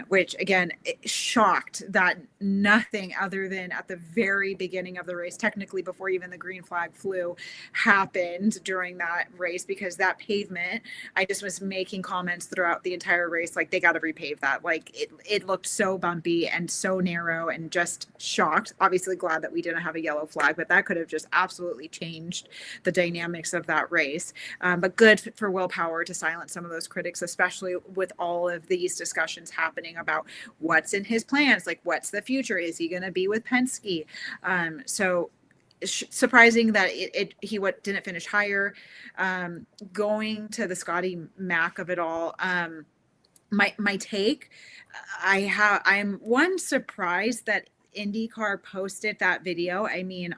which again, shocked that nothing other than at the very beginning of the race, technically before even the green flag flew, happened during that race, because that pavement, I just was making comments throughout the entire race, like they got to repave that. Like it looked so bumpy and so narrow, and just shocked. Obviously glad that we didn't have a yellow flag, but that could have just absolutely changed the dynamics of that race. But good for Will Power to silence some of those critics, especially with all of these discussions happening about what's in his plans, like what's the future, is he going to be with Penske? So surprising that he didn't finish higher. Going to the Scotty Mac of it all, my take, I'm one surprised that IndyCar posted that video. I mean,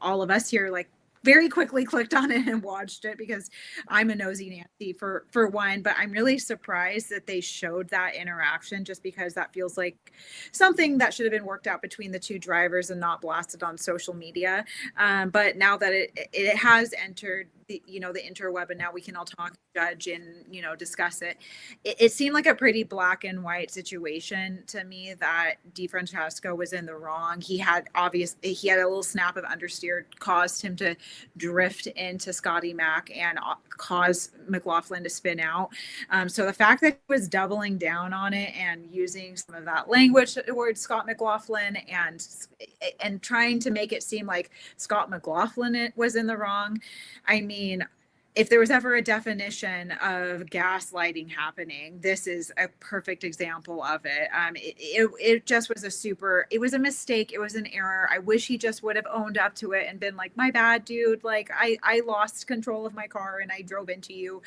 all of us here like very quickly clicked on it and watched it because I'm a nosy Nancy for one, but I'm really surprised that they showed that interaction, just because that feels like something that should have been worked out between the two drivers and not blasted on social media. But now that it has entered the interweb, and now we can all talk, judge, and discuss it. It seemed like a pretty black and white situation to me, that DeFrancesco was in the wrong. He had a little snap of understeer, caused him to drift into Scotty Mack and cause McLaughlin to spin out. So the fact that he was doubling down on it and using some of that language towards Scott McLaughlin and trying to make it seem like Scott McLaughlin was in the wrong. I mean, if there was ever a definition of gaslighting happening, this is a perfect example of it. It just was it was a mistake. It was an error. I wish he just would have owned up to it and been like, my bad, dude. Like, I lost control of my car and I drove into you.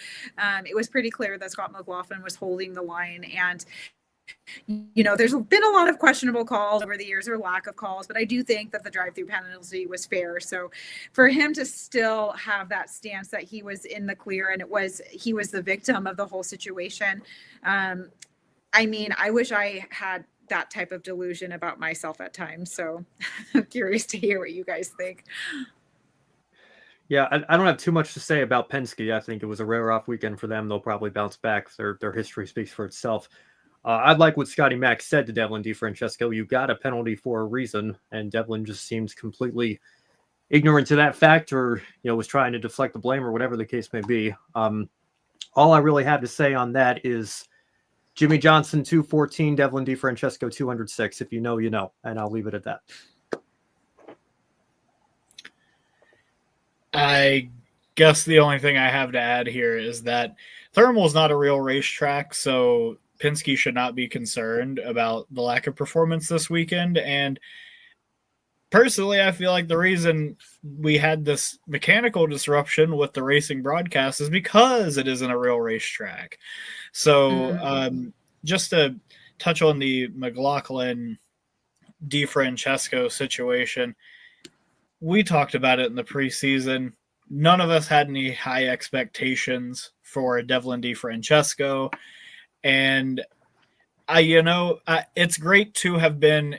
It was pretty clear that Scott McLaughlin was holding the line, and there's been a lot of questionable calls over the years, or lack of calls, but I do think that the drive-through penalty was fair. So for him to still have that stance that he was in the clear and he was the victim of the whole situation. I mean, I wish I had that type of delusion about myself at times. So I'm curious to hear what you guys think. Yeah, I don't have too much to say about Penske. I think it was a rare off weekend for them. They'll probably bounce back. Their history speaks for itself. I'd like what Scotty Mack said to Devlin DeFrancesco. You got a penalty for a reason, and Devlin just seems completely ignorant to that fact, or was trying to deflect the blame, or whatever the case may be. All I really have to say on that is Jimmy Johnson 214, Devlin DeFrancesco 206. If you know, you know, and I'll leave it at that. I guess the only thing I have to add here is that Thermal is not a real racetrack, so Penske should not be concerned about the lack of performance this weekend. And personally, I feel like the reason we had this mechanical disruption with the racing broadcast is because it isn't a real racetrack. So just to touch on the McLaughlin DeFrancesco situation, we talked about it in the preseason. None of us had any high expectations for Devlin DeFrancesco. And it's great to have been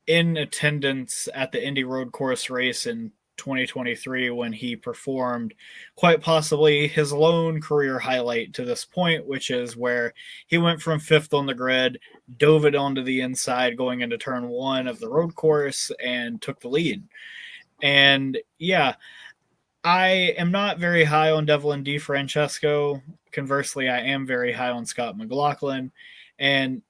in attendance at the Indy Road Course race in 2023 when he performed quite possibly his lone career highlight to this point, which is where he went from fifth on the grid, dove it onto the inside going into turn one of the road course, and took the lead. And yeah, I am not very high on Devlin DeFrancesco. Conversely, I am very high on Scott McLaughlin. And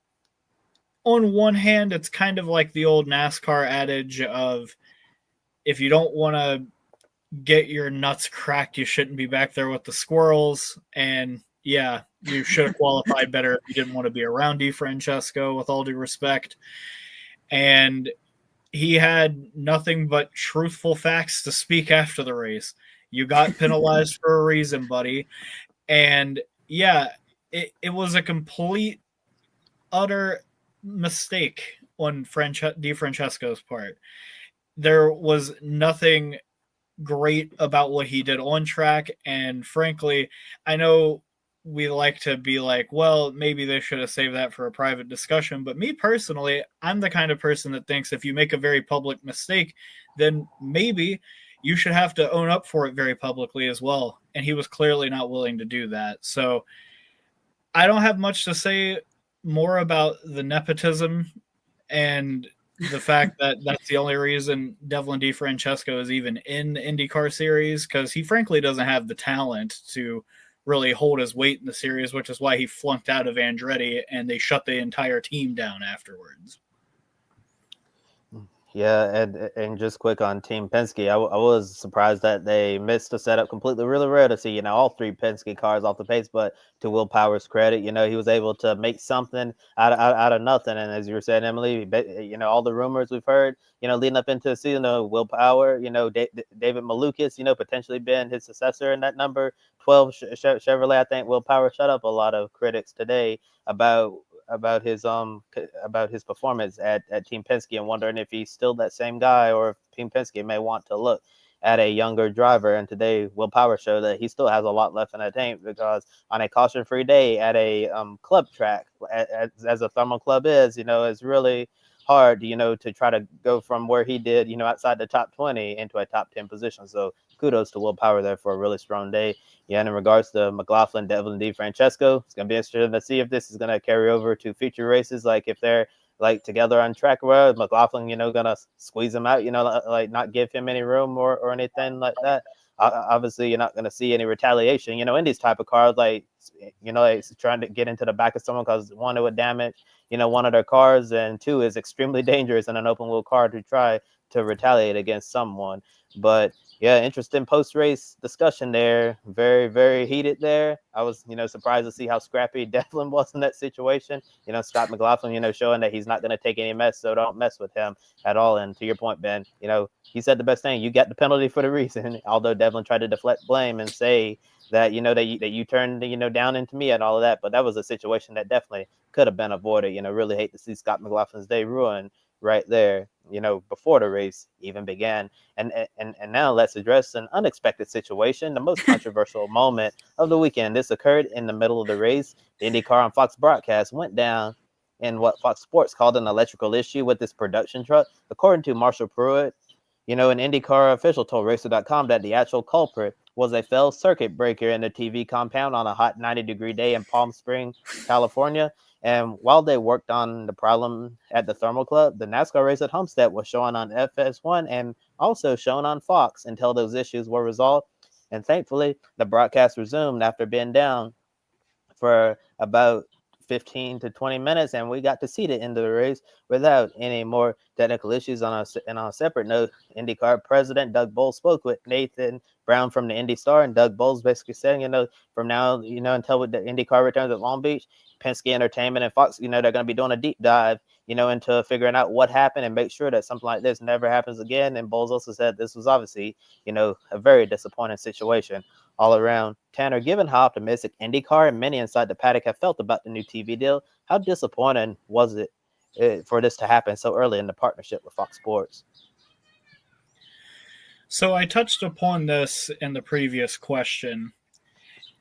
on one hand, it's kind of like the old NASCAR adage of, if you don't want to get your nuts cracked, you shouldn't be back there with the squirrels. And yeah, you should have qualified better if you didn't want to be around DeFrancesco, with all due respect. And he had nothing but truthful facts to speak after the race. You got penalized for a reason, buddy. And yeah, it was a complete, utter mistake on DeFrancesco's part. There was nothing great about what he did on track. And frankly, I know we like to be like, well, maybe they should have saved that for a private discussion. But me personally, I'm the kind of person that thinks if you make a very public mistake, then maybe you should have to own up for it very publicly as well. And he was clearly not willing to do that. So I don't have much to say more about the nepotism and the fact that that's the only reason Devlin DeFrancesco is even in the IndyCar Series, because he frankly doesn't have the talent to really hold his weight in the series, which is why he flunked out of Andretti and they shut the entire team down afterwards. Yeah, and just quick on Team Penske, I was surprised that they missed the setup completely. Really rare to see, all three Penske cars off the pace, but to Will Power's credit, he was able to make something out of nothing. And as you were saying, Emily, all the rumors we've heard, leading up into the season, Will Power, David Malukas, potentially been his successor in that number 12 Chevrolet. I think Will Power shut up a lot of critics today about his performance at Team Penske, and wondering if he's still that same guy, or if Team Penske may want to look at a younger driver. And today, Will Power showed that he still has a lot left in the tank, because on a caution-free day at a club track, as a thermal club is, it's really hard, to try to go from where he did, outside the top 20 into a top 10 position. So kudos to Will Power there for a really strong day. Yeah, and in regards to McLaughlin, Devlin D. Francesco, it's going to be interesting to see if this is going to carry over to future races. Like if they're like together on track, where McLaughlin, going to squeeze him out, like not give him any room or anything like that. Obviously, you're not going to see any retaliation, in these type of cars, like, like trying to get into the back of someone, because one, it would damage, one of their cars, and two, is extremely dangerous in an open wheel car to try to retaliate against someone. But yeah, interesting post-race discussion there. Very, very heated there. I was, surprised to see how scrappy Devlin was in that situation. Scott McLaughlin, showing that he's not going to take any mess, so don't mess with him at all. And to your point, Ben, he said the best thing. You got the penalty for the reason. Although Devlin tried to deflect blame and say that, that you turned, down into me and all of that. But that was a situation that definitely could have been avoided. Really hate to see Scott McLaughlin's day ruined right there, before the race even began. And now let's address an unexpected situation, the most controversial moment of the weekend. This occurred in the middle of the race. The IndyCar on Fox broadcast went down in what Fox Sports called an electrical issue with this production truck. According to Marshall Pruitt, an IndyCar official told Racer.com that the actual culprit was a failed circuit breaker in the TV compound on a hot 90-degree day in Palm Springs, California. And while they worked on the problem at the Thermal Club, the NASCAR race at Homestead was shown on FS1 and also shown on Fox until those issues were resolved. And thankfully, the broadcast resumed after being down for about 15 to 20 minutes, and we got to see the end of the race without any more technical issues. On a separate note, IndyCar president Doug Bowles spoke with Nathan Brown from the Indy Star, and Doug Bowles basically said, from now, until the IndyCar returns at Long Beach, Penske Entertainment and Fox, they're going to be doing a deep dive, into figuring out what happened and make sure that something like this never happens again. And Bowles also said this was obviously, a very disappointing situation all around. Tanner, given how optimistic IndyCar and many inside the paddock have felt about the new TV deal, how disappointing was it for this to happen so early in the partnership with Fox Sports? So I touched upon this in the previous question,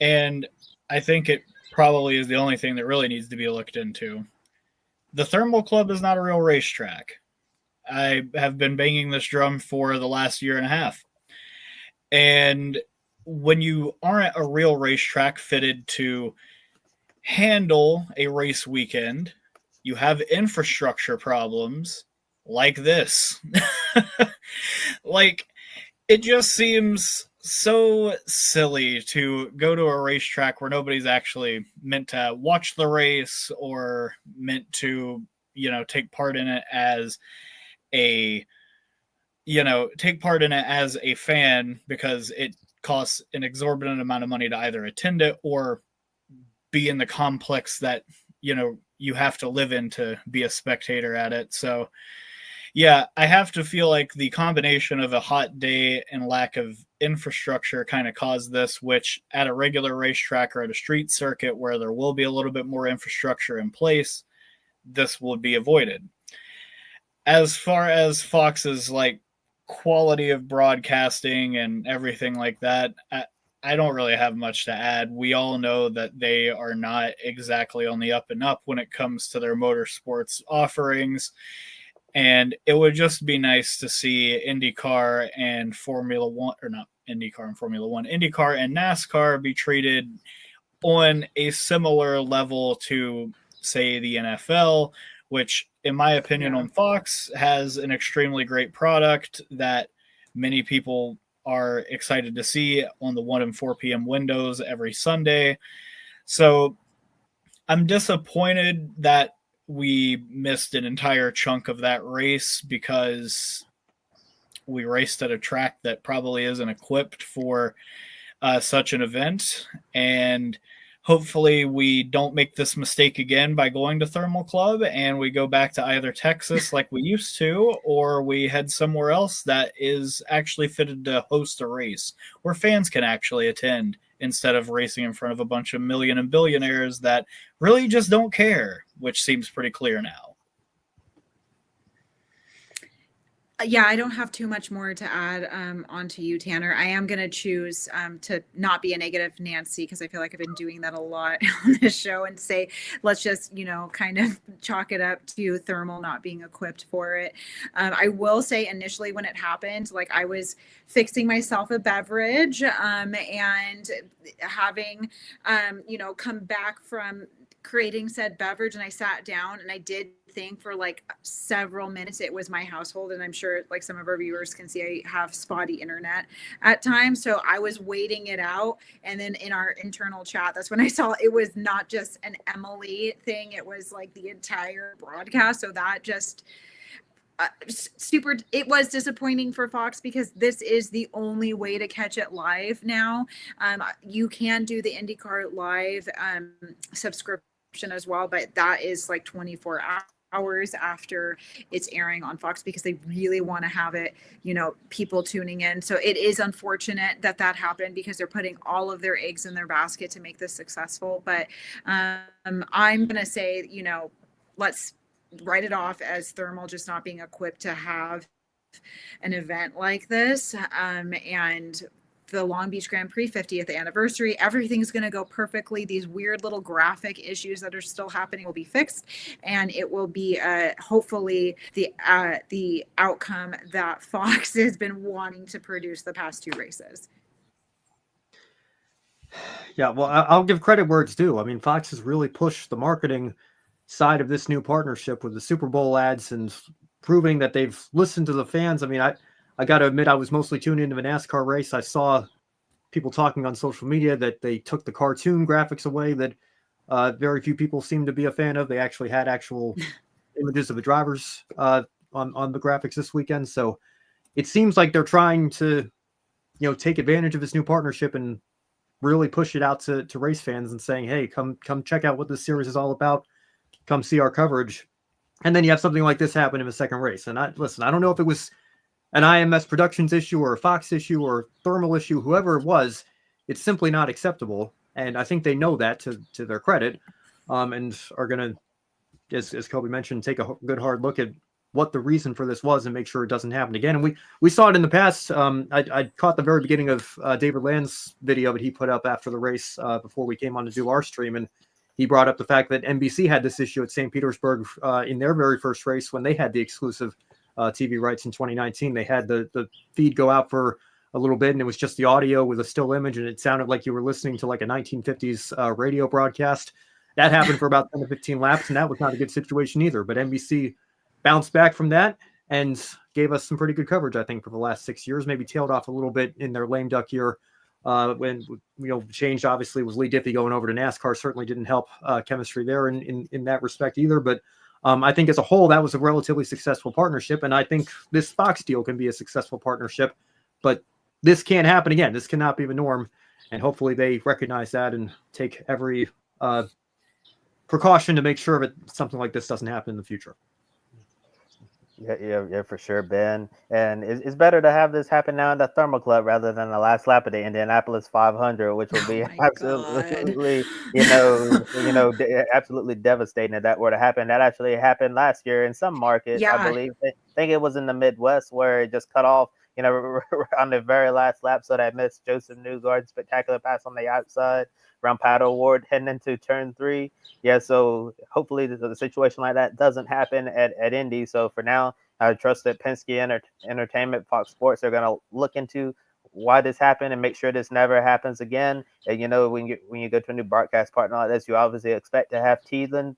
and I think it probably is the only thing that really needs to be looked into. The Thermal Club is not a real racetrack. I have been banging this drum for the last year and a half. And when you aren't a real racetrack fitted to handle a race weekend, you have infrastructure problems like this. Like, it just seems so silly to go to a racetrack where nobody's actually meant to watch the race or meant to, take part in it as a, fan, because it costs an exorbitant amount of money to either attend it or be in the complex that, you have to live in to be a spectator at it. So yeah, I have to feel like the combination of a hot day and lack of infrastructure kind of caused this, which at a regular racetrack or at a street circuit where there will be a little bit more infrastructure in place, this would be avoided. As far as Fox's quality of broadcasting and everything like that, I don't really have much to add. We all know that they are not exactly on the up and up when it comes to their motorsports offerings. And it would just be nice to see IndyCar and Formula One, or not IndyCar and Formula One, IndyCar and NASCAR be treated on a similar level to, say, the NFL, which, in my opinion, on Fox has an extremely great product that many people are excited to see on the 1 and 4 p.m. windows every Sunday. So I'm disappointed that we missed an entire chunk of that race because we raced at a track that probably isn't equipped for such an event. And hopefully we don't make this mistake again by going to Thermal Club and we go back to either Texas like we used to, or we head somewhere else that is actually fitted to host a race where fans can actually attend instead of racing in front of a bunch of million and billionaires that really just don't care, which seems pretty clear now. Yeah, I don't have too much more to add onto you, Tanner. I am going to choose to not be a negative Nancy, because I feel like I've been doing that a lot on this show, and say, let's just, kind of chalk it up to thermal not being equipped for it. I will say initially when it happened, like I was fixing myself a beverage and having, come back from creating said beverage, and I sat down and I did think for like several minutes it was my household, and I'm sure like some of our viewers can see I have spotty internet at times, so I was waiting it out, and then in our internal chat that's when I saw it was not just an Emily thing, it was like the entire broadcast. So that just it was disappointing for Fox, because this is the only way to catch it live now. You can do the IndyCar live subscription as well, but that is like 24 hours after it's airing on Fox, because they really want to have it, people tuning in. So it is unfortunate that happened, because they're putting all of their eggs in their basket to make this successful. But I'm going to say, let's write it off as thermal just not being equipped to have an event like this. And the Long Beach Grand Prix 50th anniversary, everything's going to go perfectly. These weird little graphic issues that are still happening will be fixed, and it will be hopefully the outcome that Fox has been wanting to produce the past two races. Yeah, well, I'll give credit where it's due. I mean, Fox has really pushed the marketing side of this new partnership with the Super Bowl ads and proving that they've listened to the fans. I mean, I got to admit, I was mostly tuned into a NASCAR race. I saw people talking on social media that they took the cartoon graphics away that very few people seem to be a fan of. They actually had actual images of the drivers on the graphics this weekend. So it seems like they're trying to, take advantage of this new partnership and really push it out to race fans and saying, hey, come check out what this series is all about. Come see our coverage. And then you have something like this happen in the second race. And I don't know if it was an IMS Productions issue or a Fox issue or thermal issue, whoever it was, it's simply not acceptable. And I think they know that to their credit, and are going to, as Kobe mentioned, take a good hard look at what the reason for this was and make sure it doesn't happen again. And we saw it in the past. I caught the very beginning of David Land's video that he put up after the race before we came on to do our stream. And he brought up the fact that NBC had this issue at St. Petersburg in their very first race when they had the exclusive TV rights in 2019. They had the feed go out for a little bit, and it was just the audio with a still image, and it sounded like you were listening to like a 1950s radio broadcast. That happened for about 10 to 15 laps, and that was not a good situation either. But NBC bounced back from that and gave us some pretty good coverage, I think, for the last 6 years. Maybe tailed off a little bit in their lame duck year when changed. Obviously, was Lee Diffie going over to NASCAR certainly didn't help chemistry there in that respect either. But I think as a whole, that was a relatively successful partnership. And I think this Fox deal can be a successful partnership, but this can't happen again. This cannot be the norm. And hopefully they recognize that and take every precaution to make sure that something like this doesn't happen in the future. Yeah, for sure, Ben. And it's better to have this happen now in the Thermal Club rather than the last lap of the Indianapolis 500, which will be absolutely, absolutely devastating if that were to happen. That actually happened last year in some markets, I believe. I think it was in the Midwest where it just cut off, on the very last lap. So that missed Joseph Newgarden's spectacular pass on the outside around Paddle Ward heading into turn 3. Yeah, so hopefully the situation like that doesn't happen at Indy. So for now, I trust that Penske Entertainment, Fox Sports are going to look into why this happened and make sure this never happens again. And, when you go to a new broadcast partner like this, you obviously expect to have teething,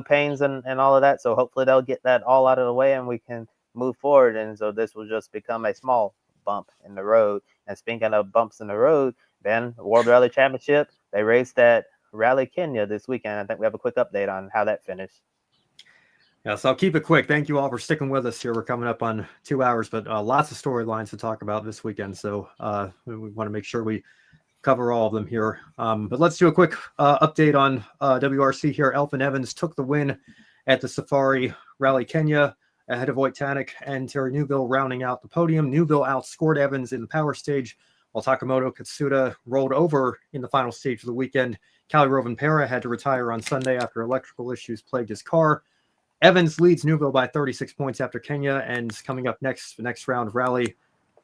pains and all of that. So hopefully they'll get that all out of the way and we can move forward. And so this will just become a small bump in the road. And speaking of bumps in the road, Ben, World Rally Championship, they raced at Rally Kenya this weekend. I think we have a quick update on how that finished. Yeah, so I'll keep it quick. Thank you all for sticking with us here. We're coming up on 2 hours, but lots of storylines to talk about this weekend. So we want to make sure we cover all of them here. But let's do a quick update on WRC here. Elfyn Evans took the win at the Safari Rally Kenya ahead of Wojtanek and Terry Newville rounding out the podium. Newville outscored Evans in the power stage, while Takamoto Katsuda rolled over in the final stage of the weekend. Kalle Rovanperä had to retire on Sunday after electrical issues plagued his car. Evans leads Newville by 36 points after Kenya, and coming up next, the next round of rally,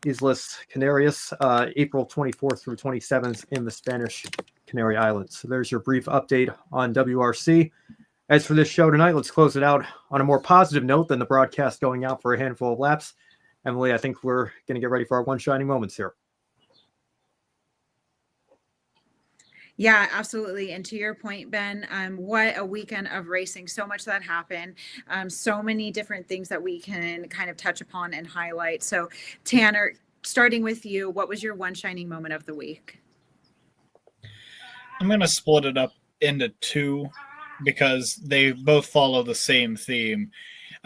Islas Canarias, April 24th through 27th in the Spanish Canary Islands. So there's your brief update on WRC. As for this show tonight, let's close it out on a more positive note than the broadcast going out for a handful of laps. Emily, I think we're going to get ready for our one shining moments here. Yeah, absolutely. And to your point, Ben, what a weekend of racing. So much that happened. So many different things that we can kind of touch upon and highlight. So Tanner, starting with you, what was your one shining moment of the week? I'm going to split it up into two because they both follow the same theme.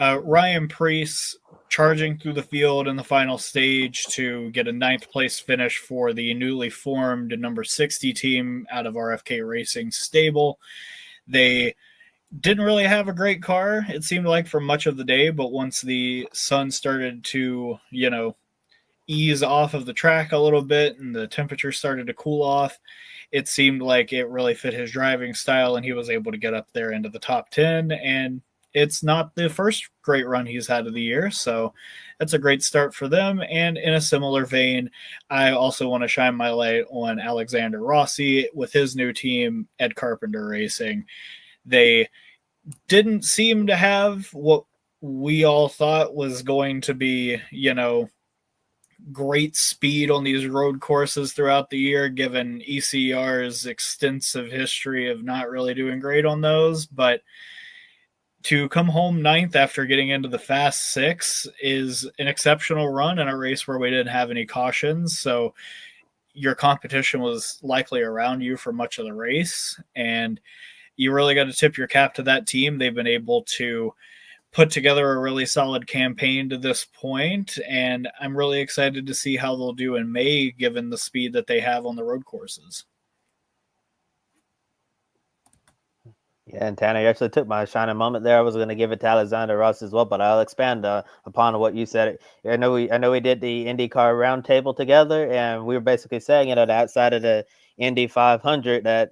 Ryan Preece charging through the field in the final stage to get a 9th place finish for the newly formed number 60 team out of RFK Racing stable. They didn't really have a great car, it seemed like, for much of the day, but once the sun started to, ease off of the track a little bit and the temperature started to cool off, it seemed like it really fit his driving style and he was able to get up there into the top 10, and it's not the first great run he's had of the year, so that's a great start for them. And in a similar vein, I also want to shine my light on Alexander Rossi with his new team, Ed Carpenter Racing. They didn't seem to have what we all thought was going to be, great speed on these road courses throughout the year, given ECR's extensive history of not really doing great on those, but to come home 9th after getting into the Fast 6 is an exceptional run in a race where we didn't have any cautions. So your competition was likely around you for much of the race. And you really got to tip your cap to that team. They've been able to put together a really solid campaign to this point. And I'm really excited to see how they'll do in May, given the speed that they have on the road courses. Yeah, and Tanner, you actually took my shining moment there. I was going to give it to Alexander Ross as well, but I'll expand upon what you said. I know we did the IndyCar roundtable together, and we were basically saying, that outside of the Indy 500, that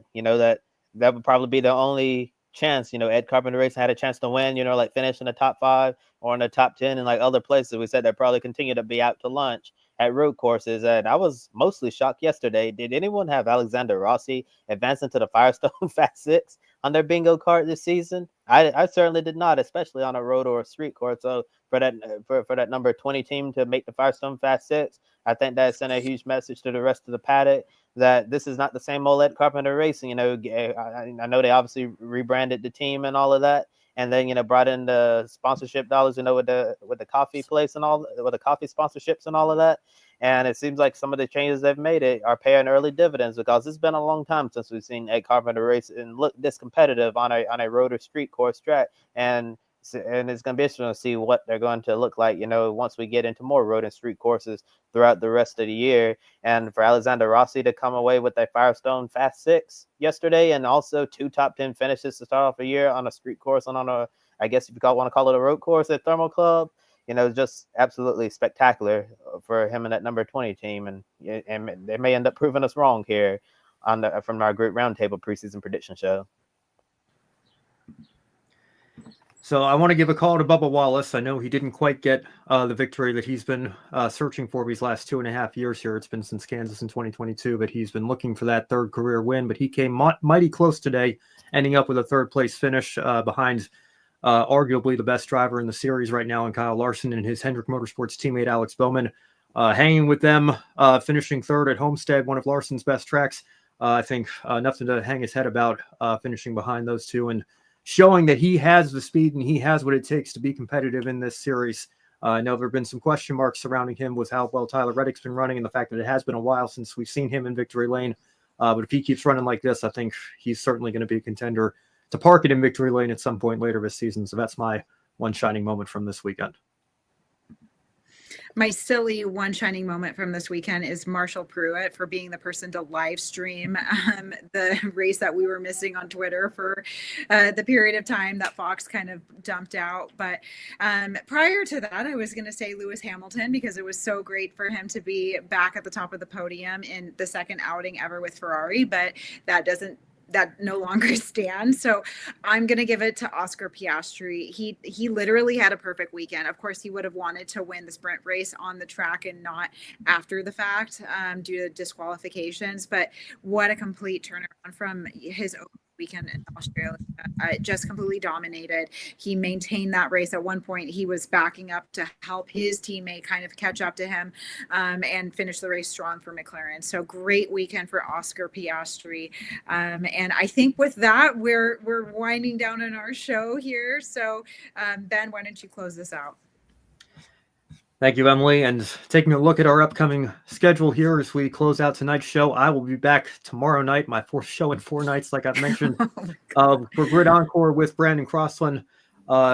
that would probably be the only chance. Ed Carpenter Racing had a chance to win. Like finish in the top 5 or in the top 10, and like other places. We said they'd probably continue to be out to lunch at road courses, and I was mostly shocked yesterday. Did anyone have Alexander Rossi advancing to the Firestone Fast 6 on their bingo card this season? I certainly did not, especially on a road or a street course. So for that number 20 team to make the Firestone Fast 6, I think that sent a huge message to the rest of the paddock that this is not the same old Ed Carpenter Racing. I know they obviously rebranded the team and all of that, and then brought in the sponsorship dollars, with the coffee place and all, with the coffee sponsorships and all of that. And it seems like some of the changes they've made are paying early dividends, because it's been a long time since we've seen Ed Carpenter race and look this competitive on a road or street course track. And it's going to be interesting to see what they're going to look like, once we get into more road and street courses throughout the rest of the year. And for Alexander Rossi to come away with a Firestone Fast 6 yesterday, and also 2 top 10 finishes to start off a year on a street course and on a, I guess if you want to call it a road course at Thermal Club, just absolutely spectacular for him and that number 20 team. And they may end up proving us wrong here from our great roundtable preseason prediction show. So I want to give a call to Bubba Wallace. I know he didn't quite get the victory that he's been searching for these last 2.5 years here. It's been since Kansas in 2022, but he's been looking for that 3rd career win. But he came mighty close today, ending up with a 3rd place finish behind arguably the best driver in the series right now in Kyle Larson and his Hendrick Motorsports teammate Alex Bowman. Hanging with them, finishing 3rd at Homestead, one of Larson's best tracks. I think nothing to hang his head about, finishing behind those two and showing that he has the speed and he has what it takes to be competitive in this series. I know there have been some question marks surrounding him with how well Tyler Reddick's been running and the fact that it has been a while since we've seen him in victory lane. But if he keeps running like this, I think he's certainly going to be a contender to park it in victory lane at some point later this season. So that's my one shining moment from this weekend. My silly one shining moment from this weekend is Marshall Pruitt for being the person to live stream the race that we were missing on Twitter for the period of time that Fox kind of dumped out. But prior to that, I was going to say Lewis Hamilton, because it was so great for him to be back at the top of the podium in the 2nd outing ever with Ferrari, but that doesn't that no longer stands. So I'm going to give it to Oscar Piastri. He literally had a perfect weekend. Of course, he would have wanted to win the sprint race on the track and not after the fact due to disqualifications. But what a complete turnaround from his weekend in Australia. Just completely dominated. He maintained that race. At one point, he was backing up to help his teammate kind of catch up to him and finish the race strong for McLaren. So great weekend for Oscar Piastri. And I think with that, we're winding down on our show here. So Ben, why don't you close this out? Thank you, Emily. And taking a look at our upcoming schedule here as we close out tonight's show, I will be back tomorrow night, my 4th show in 4 nights, like I've mentioned, for Grid Encore with Brandon Crossland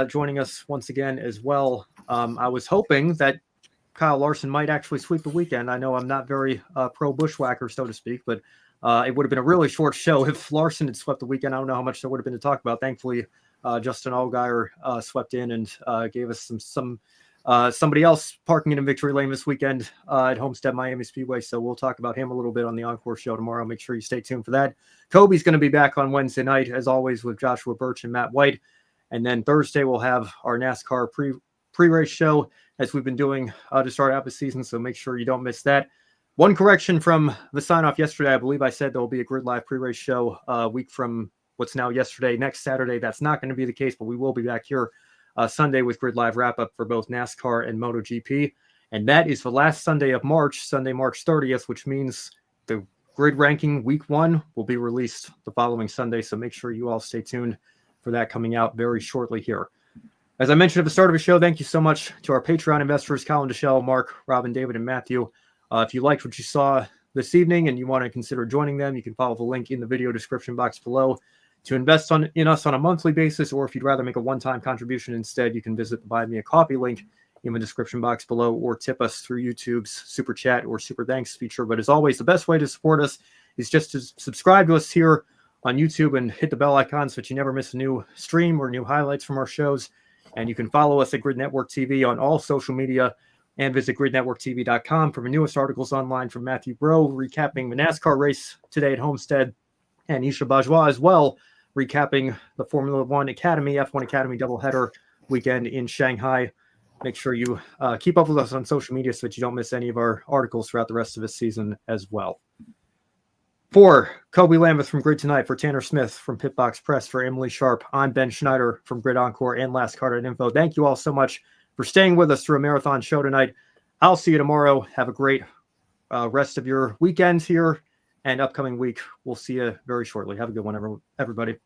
joining us once again as well. I was hoping that Kyle Larson might actually sweep the weekend. I know I'm not very pro bushwhacker, so to speak, but it would have been a really short show if Larson had swept the weekend. I don't know how much there would have been to talk about. Thankfully, Justin Allgaier swept in and gave us some somebody else parking in victory lane this weekend at Homestead-Miami Speedway. So we'll talk about him a little bit on the Encore show tomorrow. Make sure you stay tuned for that. Kobe's going to be back on Wednesday night, as always, with Joshua Birch and Matt White. And then Thursday, we'll have our NASCAR pre-race show, as we've been doing to start out the season. So make sure you don't miss that. One correction from the sign-off yesterday. I believe I said there will be a Grid Live pre-race show a week from what's now yesterday, next Saturday. That's not going to be the case, but we will be back here Sunday with Grid Live wrap-up for both NASCAR and MotoGP. And that is the last Sunday of March, Sunday, March 30th, which means the grid ranking week 1 will be released the following Sunday. So make sure you all stay tuned for that coming out very shortly here. As I mentioned at the start of the show, thank you so much to our Patreon investors, Colin Deschelle, Mark, Robin, David, and Matthew. If you liked what you saw this evening and you want to consider joining them, you can follow the link in the video description box below to invest in us on a monthly basis, or if you'd rather make a one-time contribution instead, you can visit the Buy Me a Coffee link in the description box below, or tip us through YouTube's Super Chat or Super Thanks feature. But as always, the best way to support us is just to subscribe to us here on YouTube and hit the bell icon so that you never miss a new stream or new highlights from our shows. And you can follow us at Grid Network TV on all social media, and visit gridnetworktv.com for the newest articles online from Matthew Bro, recapping the NASCAR race today at Homestead, and Isha Bajwa as well, recapping the Formula One Academy, F1 Academy doubleheader weekend in Shanghai. Make sure you keep up with us on social media so that you don't miss any of our articles throughout the rest of the season as well. For Kobe Lambeth from Grid Tonight, for Tanner Smith from Pitbox Press, for Emily Sharp, I'm Ben Schneider from Grid Encore and LastCard.info. Thank you all so much for staying with us through a marathon show tonight. I'll see you tomorrow. Have a great rest of your weekends here and upcoming week. We'll see you very shortly. Have a good one, everybody.